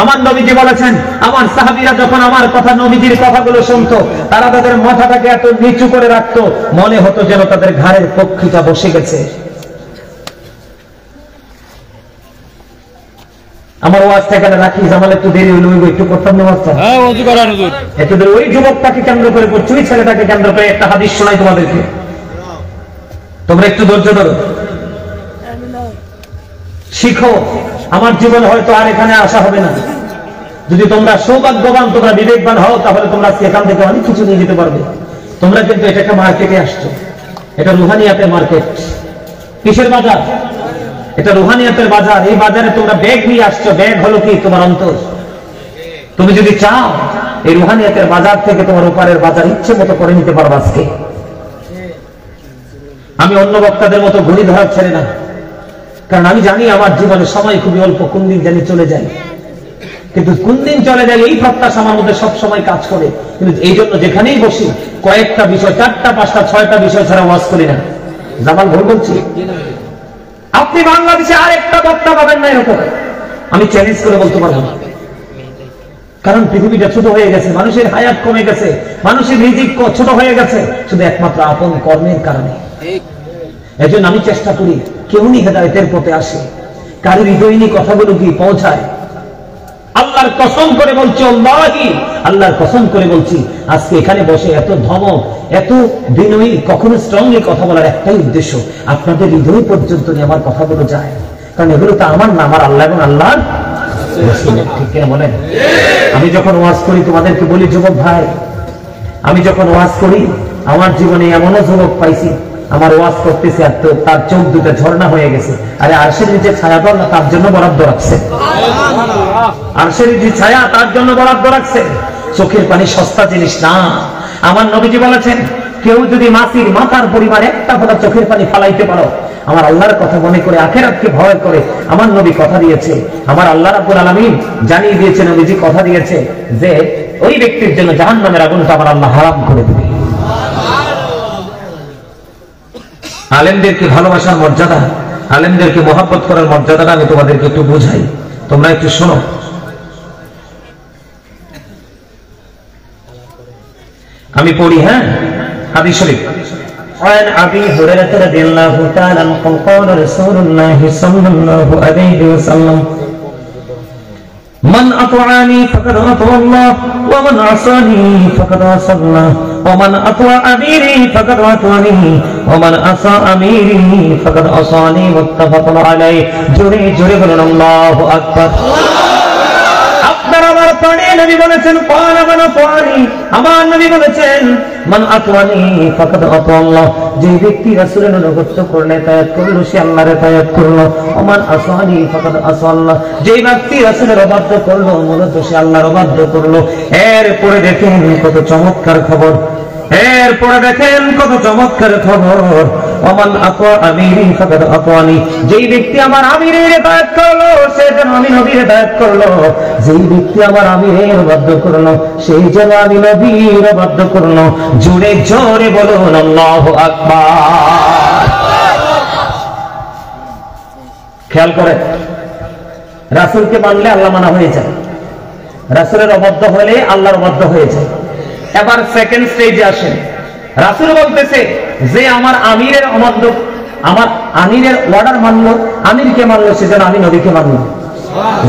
আমার নবীজি বলেছেন আমার সাহাবীরা যখন আমার কথা নবীজির কথাগুলো শুনতো, তারা তাদের মাথাটাকে এত নিচু করে রাখতো, মনে হতো যেন তাদের ঘাড়ের পক্ষীটা বসে গেছে। আমার ওয়াজটা এখানে রাখি, জামাল একটু দেরি হইল, একটু করতাম না ওয়াজটা, একটু দেরি। ওই যুবকটাকে কেন্দ্র করে করছি, ওই ছেলেটাকে কেন্দ্র করে একটা হাদিস শোনাই তোমাদেরকে, তোমরা একটু ধৈর্য ধরো, শিখো। আমার জীবন হয়তো আর এখানে আসা হবে না, যদি তোমরা সৌভাগ্যবান, তোমরা বিবেকবান হও, তাহলে তোমরা এখান থেকে অনেক কিছু নিয়ে যেতে পারবে। তোমরা কিন্তু এটা একটা মার্কেটে আসছো, এটা রুহানিয়াতের মার্কেট। কিসের বাজার? এটা রুহানিয়াতের বাজার। এই বাজারে তোমরা ব্যাগ নিয়ে আসছো, ব্যাগ হলো কি তোমার অন্তর। তুমি যদি চাও এই রুহানিয়াতের বাজার থেকে তোমার ওপারের বাজার ইচ্ছে মতো করে নিতে পারবে আজকে। আমি অন্য বক্তাদের মতো ঘড়ি ধরার ছেড়ে না, কারণ আমি জানি আমার জীবনে সময় খুবই অল্প, কোন দিন জানি চলে যায়, কিন্তু কোন দিন চলে যায় এই প্রত্যাশা আমার মধ্যে সব সময় কাজ করে। কিন্তু এই জন্য যেখানেই বসি কয়েকটা বিষয়, 4টা 5টা 6টা বিষয় ছাড়া ওয়াজ করি না। জামাল ভুল বলছি? আপনি বাংলাদেশে আর একটা বক্তা পাবেন না এরকম, আমি চ্যালেঞ্জ করে বলতে পারবো না। কারণ পৃথিবীটা ছোট হয়ে গেছে, মানুষের হায়াত কমে গেছে, মানুষের রিজিক ছোট হয়ে গেছে, শুধু একমাত্র আপন কর্মের কারণে। এজন্য আমি চেষ্টা করি কেউনি হেদায়েতের পথে আসে, কারোর হৃদয়নি কথাগুলো কি পৌঁছায়। আল্লাহর কসম করে বলছি, আল্লাহি আল্লাহর কসম করে বলছি, আজকে এখানে বসে এত ধমক, এত বিনয়ী, কখনো স্ট্রংলি কথা বলার একটাই উদ্দেশ্য, আপনাদের হৃদয় পর্যন্ত নিয়ে আমার কথাগুলো যায়। কারণ এগুলো তো আমার না, আমার আল্লাহ এবং আল্লাহর রাসূলের। ঠিক কিনা বলেন? আমি যখন ওয়াজ করি তোমাদেরকে বলি, যুবক ভাই, আমি যখন ওয়াজ করি আমার জীবনে এমনও যুবক পাইছি, আমার ওয়াজ করতেছে আর তো তার চোখ দুটো ঝর্ণা হয়ে গেছে। আরে আরশের নিচে ছায়া দল না, তার জন্য বরাদ্দ রাখছে। আরশের নিচে ছায়া তার জন্য বরাদ্দ রাখছে। চোখের পানি সস্তা জিনিস না। আমার নবীজি বলেছেন, কেউ যদি মাছির মাথার পরিমাণ একটা ফোঁটা চোখের পানি ফালাইতে পারো, আমার আল্লাহর কথা মনে করে, আখিরাতকে ভয় করে, আমার নবী কথা দিয়েছে, আমার আল্লাহ রাব্বুল আলামিন জানিয়ে দিয়েছে, নবীজি কথা দিয়েছে যে ওই ব্যক্তির জন্য জাহান্নামের আগুনটা আমার আল্লাহ হারাম করে দিবে। আলেমদেরকে ভালোবাসার মর্যাদা, আলেমদেরকে মহব্বত করার মর্যাদাটা আমি তোমাদেরকে একটু বুঝাই, তোমরা একটু শোনো। আমি পড়ি, হ্যাঁ, হাদিস শরীফ। عن أبي هريرة رضي الله تعالى عنه قال رسول الله صلى الله عليه وسلم من أطاعني فقد أطاع الله ومن عصاني فقد عصى الله ومن أطاع أميري فقد أطاعني ومن عصى أميري فقد عصاني متفق عليه। জোরে জোরে বলুন আল্লাহু আকবার। আপনারা আমার প্রাণে নবী বলেছেন, কোন মান আতানি, আমার নবী বলেছেন মান আতানি ফাকাদ আতা আল্লাহ, যে ব্যক্তি রাসূলের অনুগত করলো, ইতাআত করলো, সে আল্লাহর ইতাআত করলো। ওমান আসানি ফাকাদ আসা আল্লাহ, যে ব্যক্তি রাসূলের অবাধ্য করলো, মূলত সে আল্লাহর অবাধ্য করলো। এরপরে দেখেন কত চমৎকার খবর, এরপরে দেখেন কত চমৎকার খবর। ওমান আতা আমিরি ফাকাদ আতানি, যেই ব্যক্তি আমার আমিরের ইতাআত করলো, সে যেন আমি নবীর ইতাআত করলো। যেই ব্যক্তি আমার আমিরের অবাধ্য করলো, সেই যেন আমি নবীর অবাধ্য করলো। জোরে জোরে বলুন আল্লাহু আকবার। খেয়াল করেন, রাসূলকে মানলে আল্লাহ মানা হয়ে যায়, রাসূলের অবাধ্য হলে আল্লাহর অবাধ্য হয়ে যায়। এবার সেকেন্ড স্টেজে আসেন, রাসূল বলতেছে যে আমার আমিরের অবাধ্য আমার আমিরের অর্ডার মানলো, আমিরকে মানলো, সেজন্য আমি নবীকে মানলো।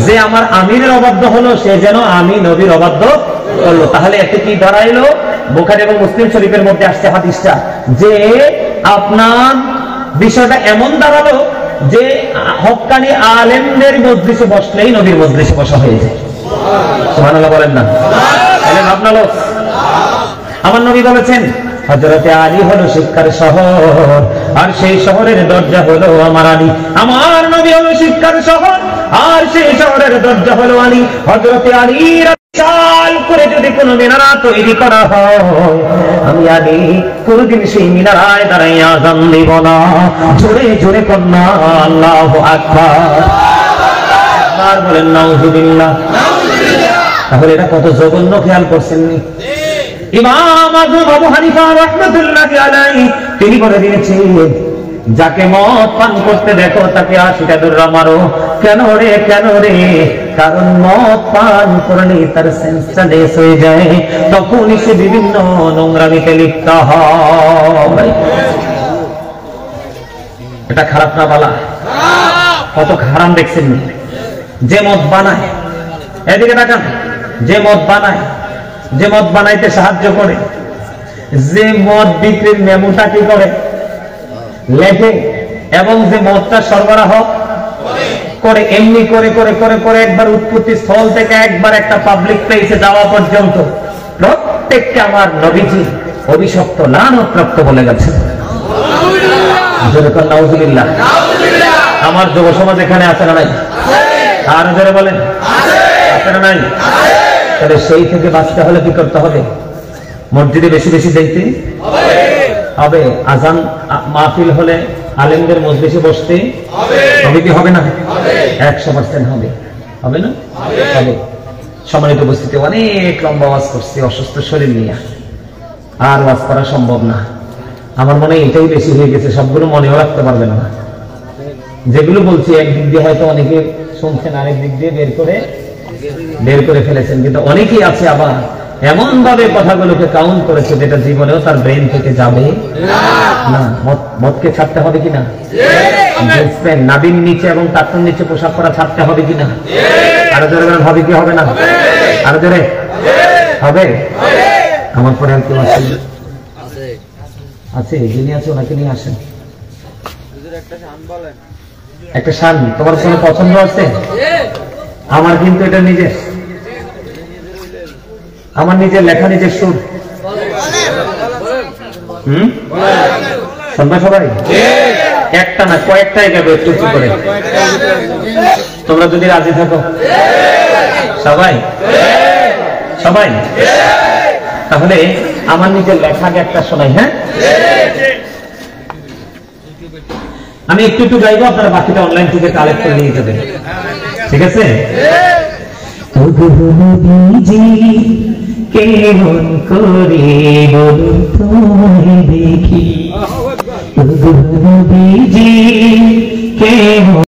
যে আমার আমিরের অবাধ্য হলো, সে যেন আমি নবীর অবাধ্য করলো। তাহলে একটু কি দাঁড়াইলো? বুখারী এবং মুসলিম শরীফের মধ্যে আসছে হাদিসটা, যে আপনার বিষয়টা এমন দাঁড়ালো যে হক্কানি আলেমদের মজলিসে বসলেই নবীর মজলিসে বসা হয়ে যায়। সুবহানাল্লাহ বলেন না? তাহলে ভাবনা লোক। আমার নবী বলেছেন হযরতে আলী হলো শিক্ষার শহর, আর সেই শহরের দরজা হলো আমার আলী। আমার নবী হলো শিক্ষার শহর, আর সেই শহরের দরজা হলো আলী। হযরতে আলীর চাল করে যদি কোনো মিনারা তৈরি করা হয়, আমি আলী কোনদিন সেই মিনারায় দাঁড়াইয়া আযান দিব না। জোরে জোরে কন্যা আল্লাহু আকবার। আর বলেন নাউযুবিল্লাহ। তাহলে এটা কত জঘন্য, খেয়াল করছেন নি? ইমাম আযম আবু হানিফা রাহমাতুল্লাহি আলাইহি তিনি বলে দিয়েছেন, যাকে মদ পান করতে দেখো তাকে ৮০টা দৌড়া মারো। কেন রে, কেন রে? কারণ মদ পান করলে তার সেন্সটা লেস হয়ে যায়, তখনই সে বিভিন্ন নোংরামিতে লিপ্ত হয়। এটা খারাপ না বালা? কত হারাম দেখছেন? যে মদ বানায়, এদিকে তাকান, যে মদ বানায়, যে মদ বানাইতে সাহায্য করে, যে মদ বিক্রির মেমোটা কি করে লেখে, এবং যে মদটা সরবরাহ করে, এমনি করে করে করে করে একবার উৎপত্তি স্থল থেকে একবার একটা পাবলিক প্লেসে যাওয়া পর্যন্ত প্রত্যেককে আমার নবীজি অভিশপ্ত লানতপ্রাপ্ত বলে গেছে। নাউযুবিল্লাহ। আমার যুব সমাজ এখানে আছে না নাই? আর জোরে বলেন, আছে না নাই? তাহলে সেই থেকে বাঁচতে হলে কি করতে হবে? মসজিদে বেশি বেশি যাইতে হবে। আজান মাহফিল হলে আলেমদের মজলিসে বসতে হবে কি হবে না? 100% হবে। হবে না? হবে। সম্মানিত উপস্থিতি, অনেক লম্বা ওয়াজ করছি অসুস্থ শরীর নিয়ে, আর ওয়াজ করা সম্ভব না। আমার মনে হয় এটাই বেশি হয়ে গেছে, সবগুলো মনেও রাখতে পারবেন না। যেগুলো বলছি একদিক দিয়ে হয়তো অনেকে শুনছেন, আরেক দিক দিয়ে বের করে ফেলেছেন, কিন্তু অনেকেই আছে আবার এমন ভাবে কথাগুলোকে কাউন্ট করেছে যেটা জীবনেও তার ব্রেন থেকে যাবে না। মদকে ছাড়তে হবে কিনা? নাবির নিচে এবং তার নিচে পোশাক পরা ছাড়তে হবে কিনা? আরো জোরে বলেন, হবে কি হবে না? আরো জোরে হবে। আমার পরে আর কেউ আছে? আছে, যিনি আছে ওনাকে নিয়ে আসেন। একটা শান তোমার কোনো পছন্দ আছে? আমার কিন্তু এটা নিজের, আমার নিজের লেখা, নিজের সুর। শুনবা সবাই? একটা না, কয়েকটাই গাবে একটু একটু করে। তোমরা যদি রাজি থাকো সবাই সবাই, তাহলে আমার নিজের লেখাকে একটা শোনাই। হ্যাঁ, আমি একটু একটু গাইবো, আপনারা বাকিটা অনলাইন থেকে কালেক্ট করে নিয়ে যাবেন, ঠিক আছে? কেমন করে বলুন তোমায় দেখি, কেমন